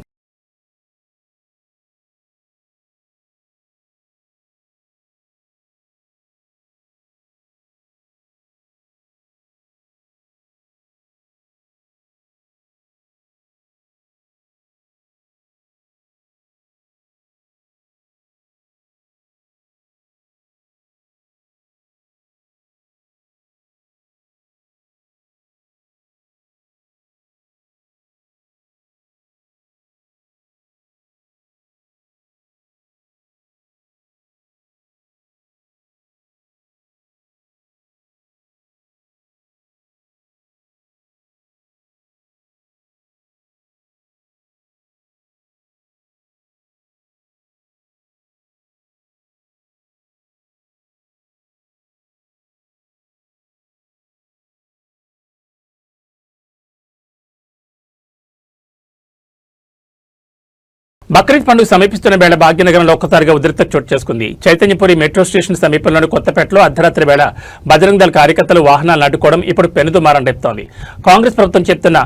బక్రీద్ పండుగ సమీపిస్తున్న వేళ భాగ్యనగరంలో ఒక్కసారిగా ఉద్రిక్తత చోటు చేసుకుంది. చైతన్యపురి మెట్రో స్టేషన్ సమీపంలోని కొత్తపేటలో అర్ధరాత్రి వేళ బజరంగ్ దళ్ కార్యకర్తలు వాహనాలను అడ్డుకోవడం ఇప్పుడు పెనుదుమారం రేపుతోంది. కాంగ్రెస్ ప్రభుత్వం చెప్తున్న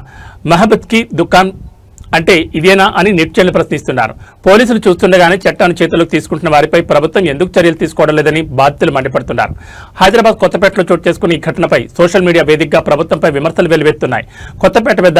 మహబత్ కి దుకాన్ అంటే ఇదేనా అని నెటిజన్లు ప్రశ్నిస్తున్నారు. పోలీసులు చూస్తుండగానే చట్టాన్ని చేతుల్లోకి తీసుకుంటున్న వారిపై ప్రభుత్వం ఎందుకు చర్యలు తీసుకోవడం లేదని బాధితులు మండిపడుతున్నారు. హైదరాబాద్ కొత్తపేటలో చోటు చేసుకున్న ఈ ఘటనపై సోషల్ మీడియా వేదికగా ప్రభుత్వంపై విమర్శలు వెల్లువెత్తున్నాయి. కొత్తపేట వద్ద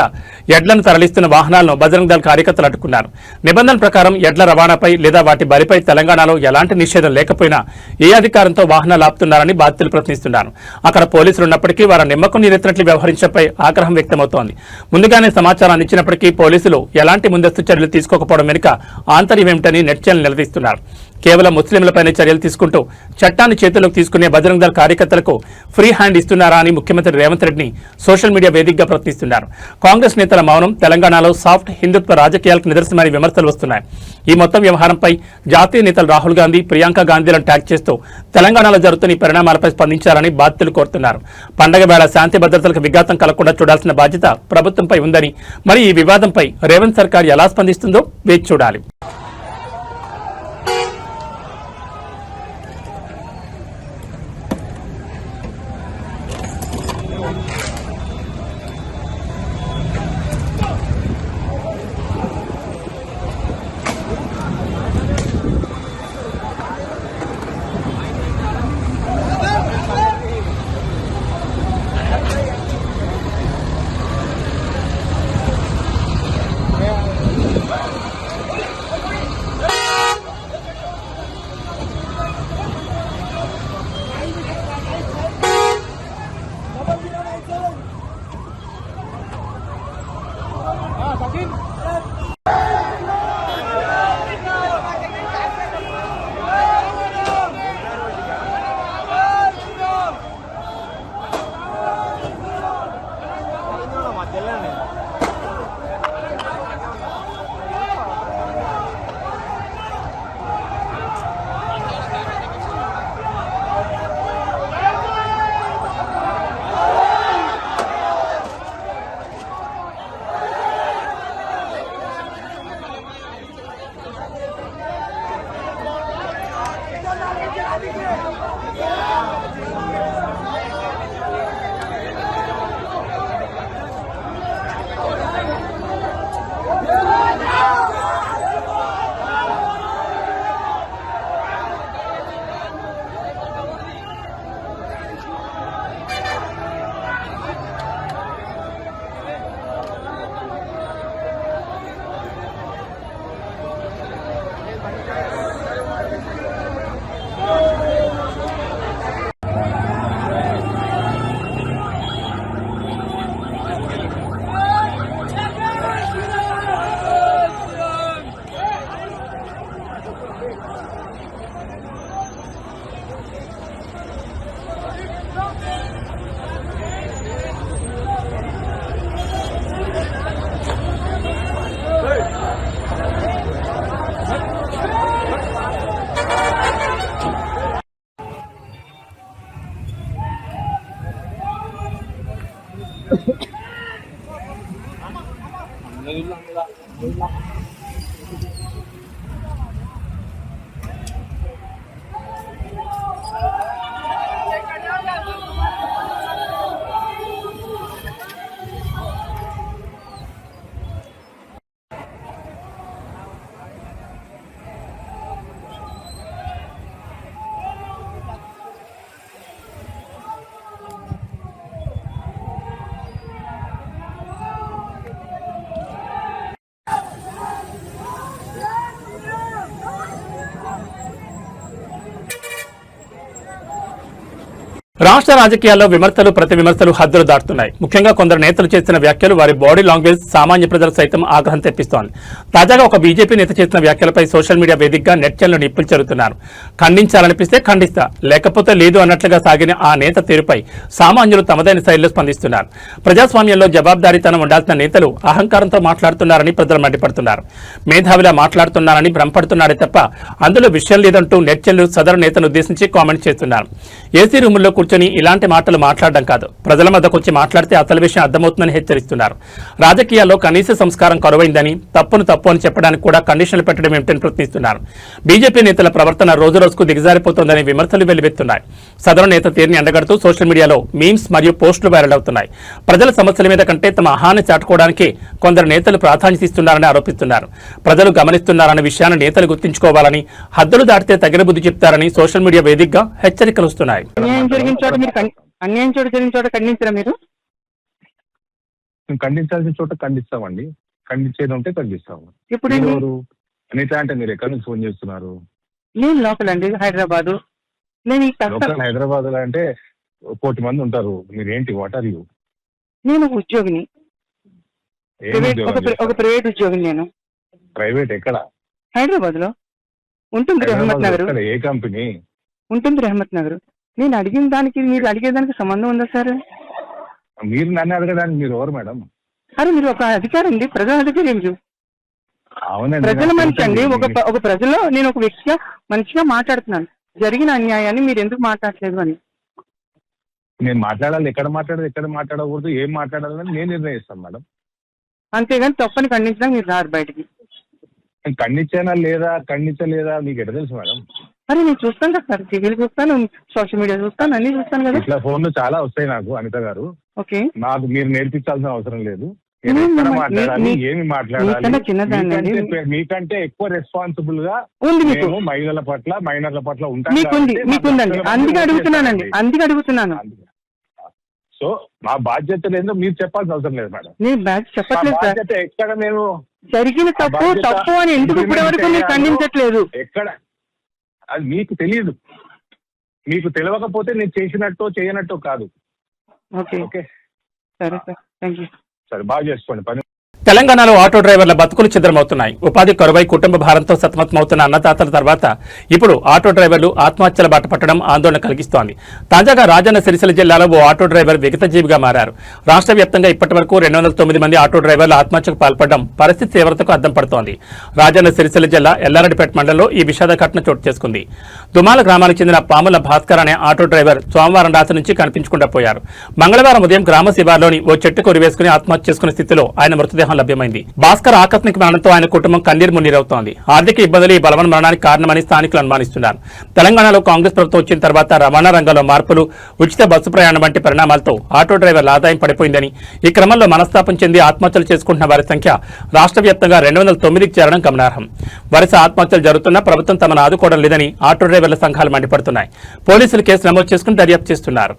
ఎడ్లను తరలిస్తున్న వాహనాలను బజరంగ్ దళ్ కార్యకర్తలు అడ్డుకున్నారు. నిబంధనల ప్రకారం ఎడ్ల రవాణాపై లేదా వాటి బలిపై తెలంగాణలో ఎలాంటి నిషేధం లేకపోయినా ఏ అధికారంతో వాహనాలు ఆపుతున్నారని బాధితులు ప్రశ్నిస్తున్నారు. అక్కడ పోలీసులు ఉన్నప్పటికీ వారి నిమ్మకం నీరెత్తినట్లు వ్యవహరించడంపై ఆగ్రహం వ్యక్తమవుతోంది. ముందుగానే సమాచారం అందించినప్పటికీ పోలీసులు ఎలాంటి ముందస్తు చర్యలు తీసుకోకపోవడం వెనుక ఆంతర్యం ఏమిటని నెటిజన్లు నిలదీస్తున్నారు. కేవలం ముస్లింలపైనే చర్యలు తీసుకుంటూ చట్టాన్ని చేతుల్లోకి తీసుకునే బజరంగ్ దళ్ కార్యకర్తలకు ఫ్రీ హ్యాండ్ ఇస్తున్నారా అని ముఖ్యమంత్రి రేవంత్ రెడ్డిని సోషల్ మీడియా వేదికగా ప్రశ్నిస్తున్నారు. కాంగ్రెస్ నేతల మౌనం తెలంగాణలో సాఫ్ట్ హిందుత్వ రాజకీయాలకు నిదర్శనమని విమర్శలు వస్తున్నాయి. ఈ మొత్తం వ్యవహారంపై జాతీయ నేతలు రాహుల్ గాంధీ, ప్రియాంక గాంధీలను ట్యాగ్ చేస్తూ తెలంగాణలో జరుగుతున్న ఈ పరిణామాలపై స్పందించాలని బాధితులు కోరుతున్నారు. పండగ వేళ శాంతి భద్రతలకు విఘాతం కలగకుండా చూడాల్సిన బాధ్యత ప్రభుత్వంపై ఉందని, మరి ఈ వివాదంపై రేవంత్ సర్కార్ ఎలా స్పందిస్తుందో వేచి చూడాలి. రాష్ట్ర రాజకీయాల్లో విమర్శలు ప్రతి విమర్శలు హద్దులు దాటుతున్నాయి. ముఖ్యంగా కొందరు నేతలు చేసిన వ్యాఖ్యలు వారి బాడీ లాంగ్వేజ్ సామాన్య ప్రజలు సైతం ఆగ్రహం తెప్పిస్తోంది. తాజాగా ఒక బీజేపీ నేత చేసిన వ్యాఖ్యలపై సోషల్ మీడియా వేదికగా నెట్జన్లు నిప్పులు చెరుతున్నారు. ఖండించాలనిపిస్తే ఖండిస్తా, లేకపోతే లేదు అన్నట్లుగా సాగిన ఆ నేత తీరుపై సామాన్యులు తమదైన శైలిలో స్పందిస్తున్నారు. ప్రజాస్వామ్యంలో జవాబుదారీతనం ఉండాల్సిన నేతలు అహంకారంతో మాట్లాడుతున్నారని ప్రజలు మండిపడుతున్నారు. మేధావిలా మాట్లాడుతున్నారని భ్రమపడుతున్నారే తప్ప అందులో విషయం లేదంటూ నెట్జన్లు సదరు నేతను ఉద్దేశించి కామెంట్ చేస్తున్నారు. ఏసీ రూముల్లో కూర్చొని ఇలాంటి మాటలు మాట్లాడడం కాదు, ప్రజల మధ్యకు వచ్చి మాట్లాడితే అసలు విషయం అర్థమవుతుందని హెచ్చరిస్తున్నారు. రాజకీయాల్లో కనీస సంస్కారం కరువైందని, తప్పును తప్పు అని చెప్పడానికి కూడా కండిషన్లు పెట్టడం ఏమిటని ప్రశ్నిస్తున్నారు. బీజేపీ నేతల ప్రవర్తన రోజు రోజుకు దిగజారిపోతోందని విమర్శలు వెల్లువెత్తున్నాయి. సదరు నేత తీరుని ఎండగడుతూ సోషల్ మీడియాలో మీమ్స్ మరియు పోస్టులు వైరల్ అవుతున్నాయి. ప్రజల సమస్యల మీద కంటే తమ అహాన్ని చాటుకోవడానికి కొందరు నేతలు ప్రాధాన్యత ఇస్తున్నారని ఆరోపిస్తున్నారు. ప్రజలు గమనిస్తున్నారన్న విషయాన్ని నేతలు గుర్తుంచుకోవాలని, హద్దులు దాటితే తగిన బుద్ధి చెప్తారని సోషల్ మీడియా వేదికగా హెచ్చరికలు వస్తున్నాయి. అన్యాయం చోట జరిగిన చోట ఖండించరా మీరు? ఖండించాల్సిన చోట ఖండిస్తామండి, ఖండించేది ఉంటే ఖండిస్తాము. ఇప్పుడు అనిత అంటే మీరు ఎక్కడి నుంచి ఫోన్ చేస్తున్నారు? నేను లోకల్ అండి, హైదరాబాద్. నేను హైదరాబాద్ లో అంటే 1,000 మంది ఉంటారు. మీరేంటి, వాట్ ఆర్ యూ? నేను ఉద్యోగిని, ఒక ప్రైవేట్ ఉద్యోగిని. నేను ప్రైవేట్ ఎక్కడ? హైదరాబాద్ లో ఉంటుంది, రెహమత్ నగర్. ఏ కంపెనీ ఉంటుంది? రెహమత్ నగర్. నేను అడిగిన దానికి మీరు అడిగేదానికి సంబంధం ఉందా సార్? మీరు నన్ను అడగడానికి మీరు ఎవరు మేడం? అరే మీరు ఒక అధికారి అండి, ప్రజల అధికారి. మీరు అవునండి, ప్రజల మనిషి అండి. ఒక ప్రజలో నేను ఒక వ్యక్తిగా మంచిగా మాట్లాడుతున్నాను. జరిగిన అన్యాయాన్ని మీరు ఎందుకు మాట్లాడలేదు అని. నేను మాట్లాడాలి, ఎక్కడ మాట్లాడకూడదు, ఏం మాట్లాడాలని నేను నిర్ణయిస్తాను మేడం. అంతేగాని తప్పని ఖండించడానికి మీరు రారు బయటికి. ఖండించలేదా మీకు ఎట్లా తెలుసు మేడం? అరే నేను చూస్తాను కదా సార్, టీవీలు చూస్తాను, సోషల్ మీడియా చూస్తాను, అన్ని చూస్తాను కదా. ఇట్లా ఫోన్లు చాలా వస్తాయి నాకు, అనిత గారు. ఓకే, నాకు మీరు నేర్పించాల్సిన అవసరం లేదు. మాట్లాడాలి, ఏమి మాట్లాడాలి, మీకంటే ఎక్కువ రెస్పాన్సిబుల్ గా మేము మహిళల పట్ల, మైనర్ల పట్ల మీకుందండి. అందుకే అడుగుతున్నాను. సో మా బాధ్యత లేదో మీరు చెప్పాల్సిన అవసరం లేదు మేడం. నేను చెప్పట్లేదు సార్. ఎక్కడ నేను జరిగిన తప్పు అని ఎందుకు ఇప్పటి వరకు మీరు ఖండించట్లేదు? ఎక్కడ అది మీకు తెలియదు. మీకు తెలియకపోతే నేను చేసినట్టు చేయనట్టు కాదు. ఓకే సరే సార్, థ్యాంక్ యూ. సరే, బాగా చేసుకోండి పని. తెలంగాణలో ఆటో డ్రైవర్ల బతుకులు ఛిద్రమవుతున్నాయి. ఉపాధి కరువై కుటుంబ భారంతో సతమతమవుతున్న అన్నదాతల తర్వాత ఇప్పుడు ఆటో డ్రైవర్లు ఆత్మహత్యల బాట పట్టడం ఆందోళన కలిగిస్తోంది. తాజాగా రాజన్న సిరిసిల్ల జిల్లాలో ఓ ఆటో డ్రైవర్ విగతజీవిగా మారారు. రాష్ట్ర వ్యాప్తంగా ఇప్పటి వరకు 209 మంది ఆటో డ్రైవర్లు ఆత్మహత్యకు పాల్పడడం పరిస్థితి తీవ్రతకు అద్దం పడుతోంది. రాజన్న సిరిసిల్ల జిల్లా ఎల్లారెడ్డిపేట మండలంలో ఈ విషాద ఘటన చోటు చేసుకుంది. దుమాల గ్రామానికి చెందిన పాముల భాస్కర్ అనే ఆటో డ్రైవర్ సోమవారం రాత్రి నుంచి కనిపించకుండా పోయారు. మంగళవారం ఉదయం గ్రామ శివార్లోని ఓ చెట్టుకు ఉరివేసుకుని ఆత్మహత్య చేసుకునే స్థితిలో ఆయన మృతదేహం లభ్యమైంది. భాస్కర్ ఆకస్మిక మరణంతో ఆయన కుటుంబం కన్నీరు మున్నీరవుతోంది. ఆర్థిక ఇబ్బందులు ఈ బలవన్ మరణానికి కారణమని స్థానికులు అనుమానిస్తున్నారు. తెలంగాణలో కాంగ్రెస్ ప్రభుత్వం వచ్చిన తర్వాత రవాణా రంగంలో మార్పులు, ఉచిత బస్సు ప్రయాణం వంటి పరిణామాలతో ఆటో డ్రైవర్ల ఆదాయం పడిపోయిందని, ఈ క్రమంలో మనస్తాపం చెంది ఆత్మహత్యలు చేసుకుంటున్న వారి సంఖ్య రాష్ట్ర వ్యాప్తంగా 209కి చేరడం గమనార్హం. వరుస ఆత్మహత్యలు జరుగుతున్నా ప్రభుత్వం తమను ఆదుకోవడం లేదని ఆటో డ్రైవర్ల సంఘాలు మండిపడుతున్నాయి. పోలీసులు కేసు నమోదు చేసుకుని దర్యాప్తు చేస్తున్నారు.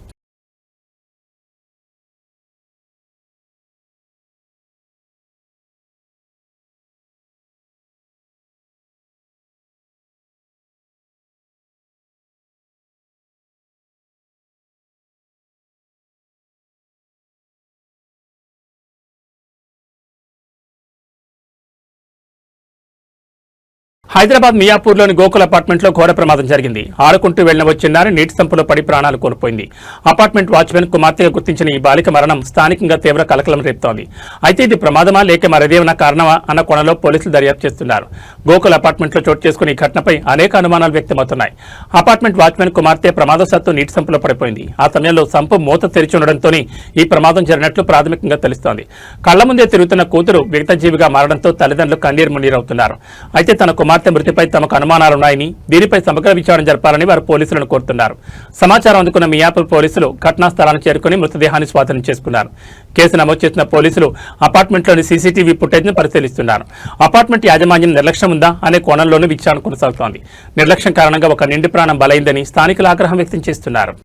హైదరాబాద్ మియాపూర్లోని గోకుల్ అపార్ట్మెంట్లో ఘోర ప్రమాదం జరిగింది. ఆడుకుంటూ వెళ్లిన ఓ చిన్నారి నీటి సంపులో పడి ప్రాణాలు కోల్పోయింది. అపార్ట్మెంట్ వాచ్మెన్ కుమార్తెగా గుర్తించిన ఈ బాలిక మరణం స్థానికంగా తీవ్ర కలకలం రేపుతోంది. అయితే ఇది ప్రమాదమా లేక మరేదేమైనా కారణమా అన్న కోణంలో పోలీసులు దర్యాప్తు చేస్తున్నారు. గోకుల్ అపార్ట్మెంట్లో చోటు చేసుకున్న ఈ ఘటనపై అనేక అనుమానాలు వ్యక్తమవుతున్నాయి. అపార్ట్మెంట్ వాచ్మెన్ కుమార్తె ప్రమాదవశాత్తు నీటి సంపులో పడిపోయింది. ఆ సమయంలో సంపు మూత తెరిచి ఉండడంతోనే ఈ ప్రమాదం జరిగినట్లు ప్రాథమికంగా తెలుస్తోంది. కళ్ల ముందే తిరుగుతున్న కూతురు విగతజీవిగా మారడంతో తల్లిదండ్రులు కన్నీరు మున్నీరవుతున్నారు. అయితే తన కుమార్తె మృతిపై తమకు అనుమానాలున్నాయని, దీనిపై సమగ్ర విచారణ జరపాలని వారు పోలీసులను కోరుతున్నారు. సమాచారం అందుకున్న మియాపూర్ పోలీసులు ఘటనా స్థలాన్ని చేరుకుని మృతదేహాన్ని స్వాధీనం చేసుకున్నారు. కేసు నమోదు చేసిన పోలీసులు అపార్ట్మెంట్లోని సీసీటీవీ ఫుటేజ్ను పరిశీలిస్తున్నారు. అపార్ట్మెంట్ యాజమాన్యం నిర్లక్ష్యం ఉందా అనే కోణంలోనూ విచారణ కొనసాగుతోంది. నిర్లక్ష్యం కారణంగా ఒక నిండి ప్రాణం బలైందని స్థానికులు ఆగ్రహం వ్యక్తం చేస్తున్నారు.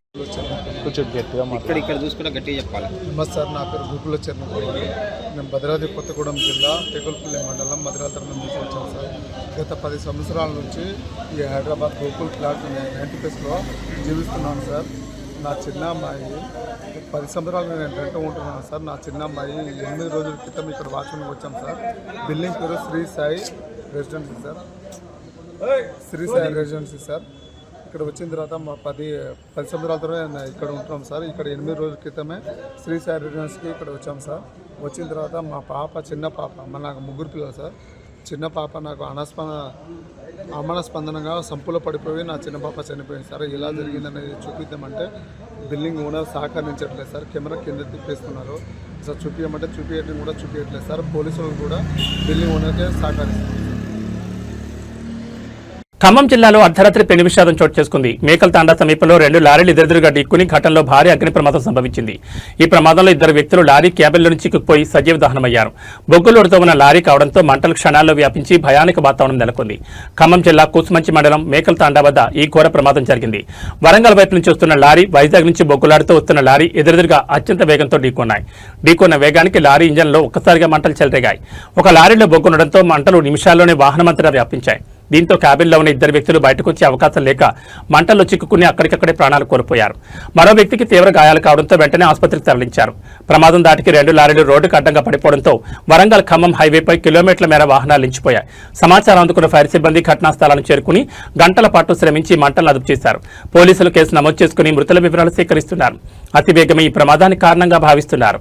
ఇక్కడ చూసుకుంటే గట్టిగా చెప్పాలి. నమస్కారం, నా పేరు గూగుల్లో చెర్నగూడ. నేను భద్రాద్రి కొత్తగూడెం జిల్లా టెకుల్పల్లి మండలం మధురాతరం నుంచి వచ్చాను సార్. గత 10 సంవత్సరాల నుంచి ఈ హైదరాబాద్ గోకుల్ ఫ్లాట్ 90+ జీవిస్తున్నాను సార్. నా చిన్న అమ్మాయి 10 సంవత్సరాలు నేను రెంట్ ఉంటున్నాను సార్. నా చిన్న అమ్మాయి 8 రోజుల క్రితం ఇక్కడ వాచ్మెన్కి వచ్చాం సార్. బిల్డింగ్ పేరు Shri Sai residency sir. Shri Sai residency sir. ఇక్కడ వచ్చిన తర్వాత మా 10 సంవత్సరాల తర్వాత ఇక్కడ ఉంటున్నాం సార్. ఇక్కడ 8 రోజుల క్రితమే శ్రీ సాయి రెసిడెన్సీకి ఇక్కడ వచ్చాం సార్. వచ్చిన తర్వాత మా పాప, చిన్న పాప, నాకు 3 పిల్లలు సార్. చిన్న పాప నాకు అనుమానాస్పదంగా సంపులో పడిపోయి నా చిన్న పాప చనిపోయింది సార్. ఎలా జరిగిందనేది చూపిద్దామంటే బిల్డింగ్ ఓనర్ సహకరించట్లేదు సార్. కెమెరా కింద తిప్పేస్తున్నారు సార్. చూపించమంటే చూపించట్లేదు సార్. పోలీసులు కూడా బిల్డింగ్ ఓనర్కే సహకరిస్తున్నారు. ఖమ్మం జిల్లాలో అర్ధరాత్రి పెను విషాదం చోటు చేసుకుంది. మేకల తాండా సమీపంలో 2 లారీలు ఎదురెదురుగా ఢీక్కుని ఘటనలో భారీ అగ్ని ప్రమాదం సంభవించింది. ఈ ప్రమాదంలో 2 వ్యక్తులు లారీ క్యాబిన్లో నుంచి చిక్కుకుపోయి సజీవ దహనమయ్యారు. బొగ్గులోడుతో ఉన్న లారీ కావడంతో మంటలు క్షణాల్లో వ్యాపించి భయానక వాతావరణం నెలకొంది. ఖమ్మం జిల్లా కూసుమంచి మండలం మేకల తాండా వద్ద ఈ ఘోర ప్రమాదం జరిగింది. వరంగల్ వైపు నుంచి వస్తున్న లారీ, వైజాగ్ నుంచి బొగ్గులాడుతూ వస్తున్న లారీ ఎదురెదురుగా అత్యంత వేగంతో ఢీకొన్న వేగానికి లారీ ఇంజన్లో ఒక్కసారిగా మంటలు చెలరేగాయి. ఒక లారీలో బొగ్గునడంతో మంటలు నిమిషాల్లోనే వాహనమంతటా వ్యాపించాయి. దీంతో క్యాబిన్లో ఉన్న 2 వ్యక్తులు బయటకు వచ్చే అవకాశం లేక మంటల్లో చిక్కుకుని అక్కడికక్కడే ప్రాణాలు కోల్పోయారు. మరో వ్యక్తికి తీవ్ర గాయాలు కావడంతో వెంటనే ఆసుపత్రికి తరలించారు. ప్రమాదం దాటికి 2 లారీలు రోడ్డుకు అడ్డంగా పడిపోవడంతో వరంగల్ ఖమ్మం హైవేపై కిలోమీటర్ల మేర వాహనాలు నిలిచిపోయాయి. సమాచారం అందుకున్న ఫైర్ సిబ్బంది ఘటనా స్థలాన్ని చేరుకుని గంటల పాటు శ్రమించి మంటలను అదుపు చేశారు. పోలీసులు కేసు నమోదు చేసుకుని మృతుల వివరాలు సేకరిస్తున్నారు. అతివేగమే ఈ ప్రమాదానికి కారణంగా భావిస్తున్నారు.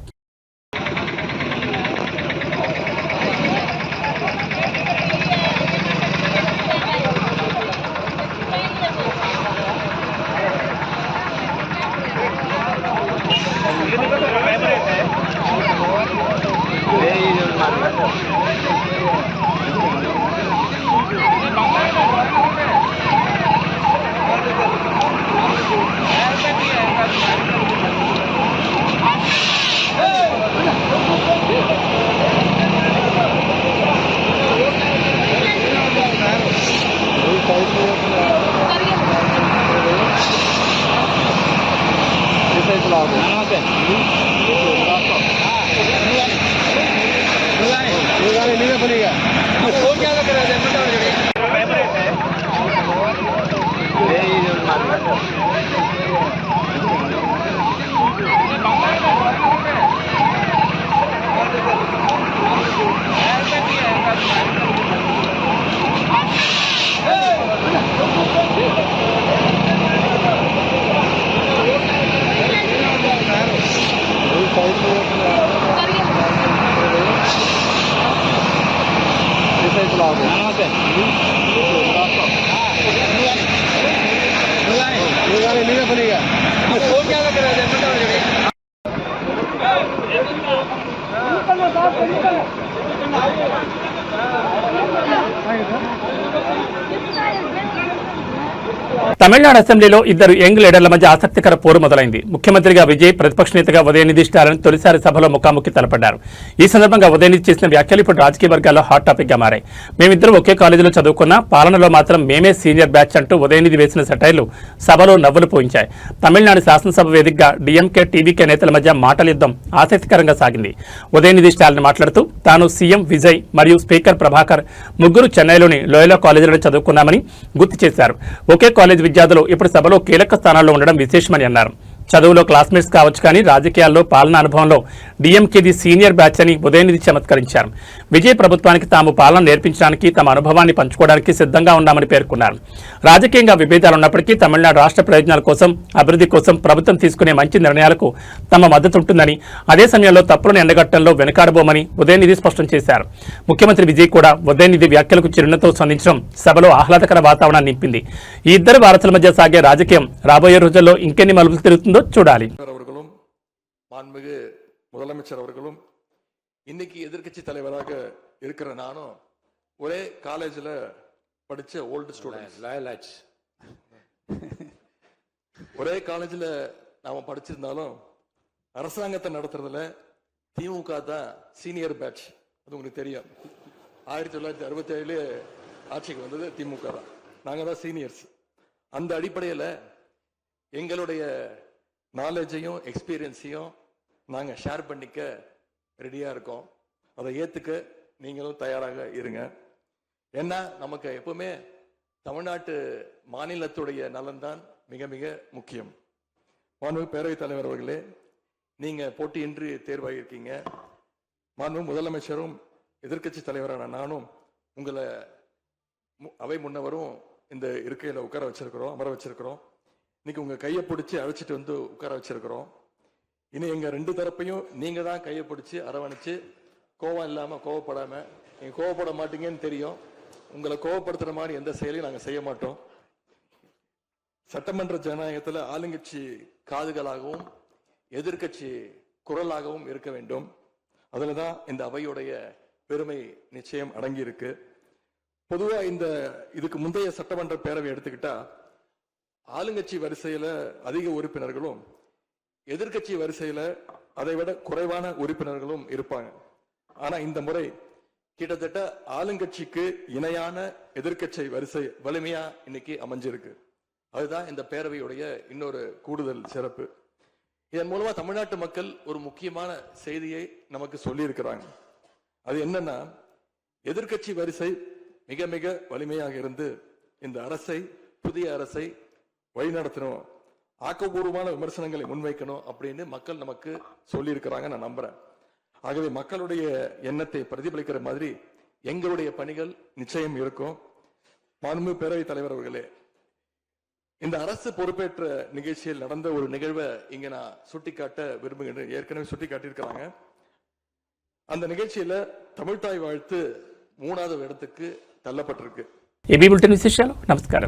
తమిళనాడు అసెంబ్లీలో 2 యంగ్ లీడర్ల మధ్య ఆసక్తికర పోరు మొదలైంది. ముఖ్యమంత్రిగా విజయ్, ప్రతిపక్ష నేతగా ఉదయనిధి స్టాలిన్ తొలిసారి సభలో ముఖాముఖి తలపడ్డారు. ఈ సందర్భంగా ఉదయనిధి చేసిన వ్యాఖ్యలు ఇప్పుడు రాజకీయ వర్గాల్లో హాట్ టాపిక్ గా మారాయి. మేమిద్దరం ఒకే కాలేజీలో చదువుకున్న, పాలనలో మాత్రం మేమే సీనియర్ బ్యాచ్ అంటూ ఉదయనిధి వేసిన సెటైర్లు సభలో నవ్వులు పోయించాయి. తమిళనాడు శాసనసభ వేదికగా డీఎంకే, టీవీకే నేతల మధ్య మాటల యుద్ధం ఆసక్తికరంగా సాగింది. ఉదయనిధి స్టాలిన్ మాట్లాడుతూ తాను, సీఎం విజయ్ మరియు స్పీకర్ ప్రభాకర్ ముగ్గురు చెన్నైలోని లోయలో కాలేజీలో చదువుకున్నామని గుర్తు చేశారు. ఒకే కాలేజీ విద్యార్థులు ఇప్పుడు సభలో కీలక స్థానాల్లో ఉండడం విశేషమని అన్నారు. చదువులో క్లాస్మేట్స్ కావచ్చు కానీ రాజకీయాల్లో పాలనా అనుభవంలో డీఎంకేది సీనియర్ బ్యాచ్ అని ఉదయనిధి చమత్కరించారు. విజయ్ ప్రభుత్వానికి తాము పాలన నేర్పించడానికి తమ అనుభవాన్ని పంచుకోవడానికి సిద్ధంగా ఉన్నామని పేర్కొన్నారు. రాజకీయంగా విభేదాలు ఉన్నప్పటికీ తమిళనాడు రాష్ట్ర ప్రయోజనాల కోసం, అభివృద్ధి కోసం ప్రభుత్వం తీసుకునే మంచి నిర్ణయాలకు తమ మద్దతు ఉంటుందని, అదే సమయంలో తప్పులను ఎండగట్టడంలో వెనుకాడబోమని ఉదయనిధి స్పష్టం చేశారు. ముఖ్యమంత్రి విజయ్ కూడా ఉదయనిధి వ్యాఖ్యలకు చిరునవ్వుతో స్పందించడం సభలో ఆహ్లాదకర వాతావరణాన్ని నింపింది. ఈ ఇద్దరు వారసుల మధ్య సాగే రాజకీయం రాబోయే రోజుల్లో ఇంకెన్ని మలుపులు తిరుగుతుందో చూడాలి. அவர்களும் மாண்புமிகு முதலமைச்சர் அவர்களும் இன்னைக்கு எதிர்க்கட்சி தலைவராக இருக்கிற நானும் ஒரே காலேஜில் படிச்ச ஓல்டு ஸ்டூடெண்ட். ஒரே காலேஜில் நாம படிச்சிருந்தாலும் அரசாங்கத்தை நடத்துறதுல திமுக தான் சீனியர் பேட்ச். அது உங்களுக்கு தெரியும். 1967 ஆட்சிக்கு வந்தது திமுக தான். நாங்கள் தான் சீனியர்ஸ். அந்த அடிப்படையில் எங்களுடைய நாலேஜையும் எக்ஸ்பீரியன்ஸையும் நாங்கள் ஷேர் பண்ணிக்க ரெடியாக இருக்கோம். அதை ஏற்றுக்க நீங்களும் தயாராக இருங்க. ஏன்னா நமக்கு எப்பவுமே தமிழ்நாட்டு மாநிலத்துடைய நலன்தான் மிக மிக முக்கியம். மாண்பு பேரவைத் தலைவர் அவர்களே, நீங்கள் போட்டியின்றி தேர்வாகியிருக்கீங்க. மாண்பு முதலமைச்சரும் எதிர்க்கட்சி தலைவரான நானும் உங்களை அவை முன்னவரும் இந்த இருக்கையில் உட்கார வச்சிருக்கிறோம், அமர வச்சிருக்கிறோம். இன்னைக்கு உங்க கையை பிடிச்சி அழைச்சிட்டு வந்து உட்கார வச்சிருக்கிறோம். இனி எங்க ரெண்டு தரப்பையும் நீங்க தான் கையை பிடிச்சி அரவணைச்சு கோவம் இல்லாம கோவப்படாம, நீங்க கோவப்பட மாட்டீங்கன்னு தெரியும். உங்களை கோவப்படுத்துற மாதிரி எந்த செயலையும் நாங்க செய்ய மாட்டோம். சட்டமன்ற ஜனநாயகத்துல ஆளுங்கட்சி காதுகளாகவும் எதிர்கட்சி குரலாகவும் இருக்க வேண்டும். அதுலதான் இந்த அவையுடைய பெருமை நிச்சயம் அடங்கி இருக்கு. பொதுவா இதுக்கு முந்தைய சட்டமன்ற பேரவை எடுத்துக்கிட்டா ஆளுங்கட்சி வரிசையில அதிக உறுப்பினர்களும் எதிர்கட்சி வரிசையில அதை விட குறைவான உறுப்பினர்களும் இருப்பாங்க. ஆனா இந்த முறை கிட்டத்தட்ட ஆளுங்கட்சிக்கு இணையான எதிர்கட்சி வரிசை வலிமையா இன்னைக்கு அமைஞ்சிருக்கு. அதுதான் இந்த பேரவையுடைய இன்னொரு கூடுதல் சிறப்பு. இதன் மூலமா தமிழ்நாட்டு மக்கள் ஒரு முக்கியமான செய்தியை நமக்கு சொல்லி இருக்கிறாங்க. அது என்னன்னா, எதிர்கட்சி வரிசை மிக மிக வலிமையாக இருந்து இந்த அரசை, புதிய அரசை வழிநடத்தணும், ஆக்கப்பூர்வமான விமர்சனங்களை முன்வைக்கணும் அப்படின்னு மக்கள் நமக்கு சொல்லி இருக்கிறாங்க. நான் நம்புறேன். ஆகவே மக்களுடைய எண்ணத்தை பிரதிபலிக்கிற மாதிரி எங்களுடைய பணிகள் நிச்சயம் இருக்கும். மாண்புமிகு பேரவைத் தலைவர் அவர்களே, இந்த அரசு பொறுப்பேற்ற நிகழ்ச்சியில் நடந்த ஒரு நிகழ்வை இங்க நான் சுட்டிக்காட்ட விரும்புகிறேன். ஏற்கனவே சுட்டி காட்டியிருக்கிறாங்க. அந்த நிகழ்ச்சியில தமிழ்தாய் வாழ்த்து 3வது இடத்துக்கு தள்ளப்பட்டிருக்கு. ఏబీ బులెటిన్ విశేషాలు. నమస్కారం.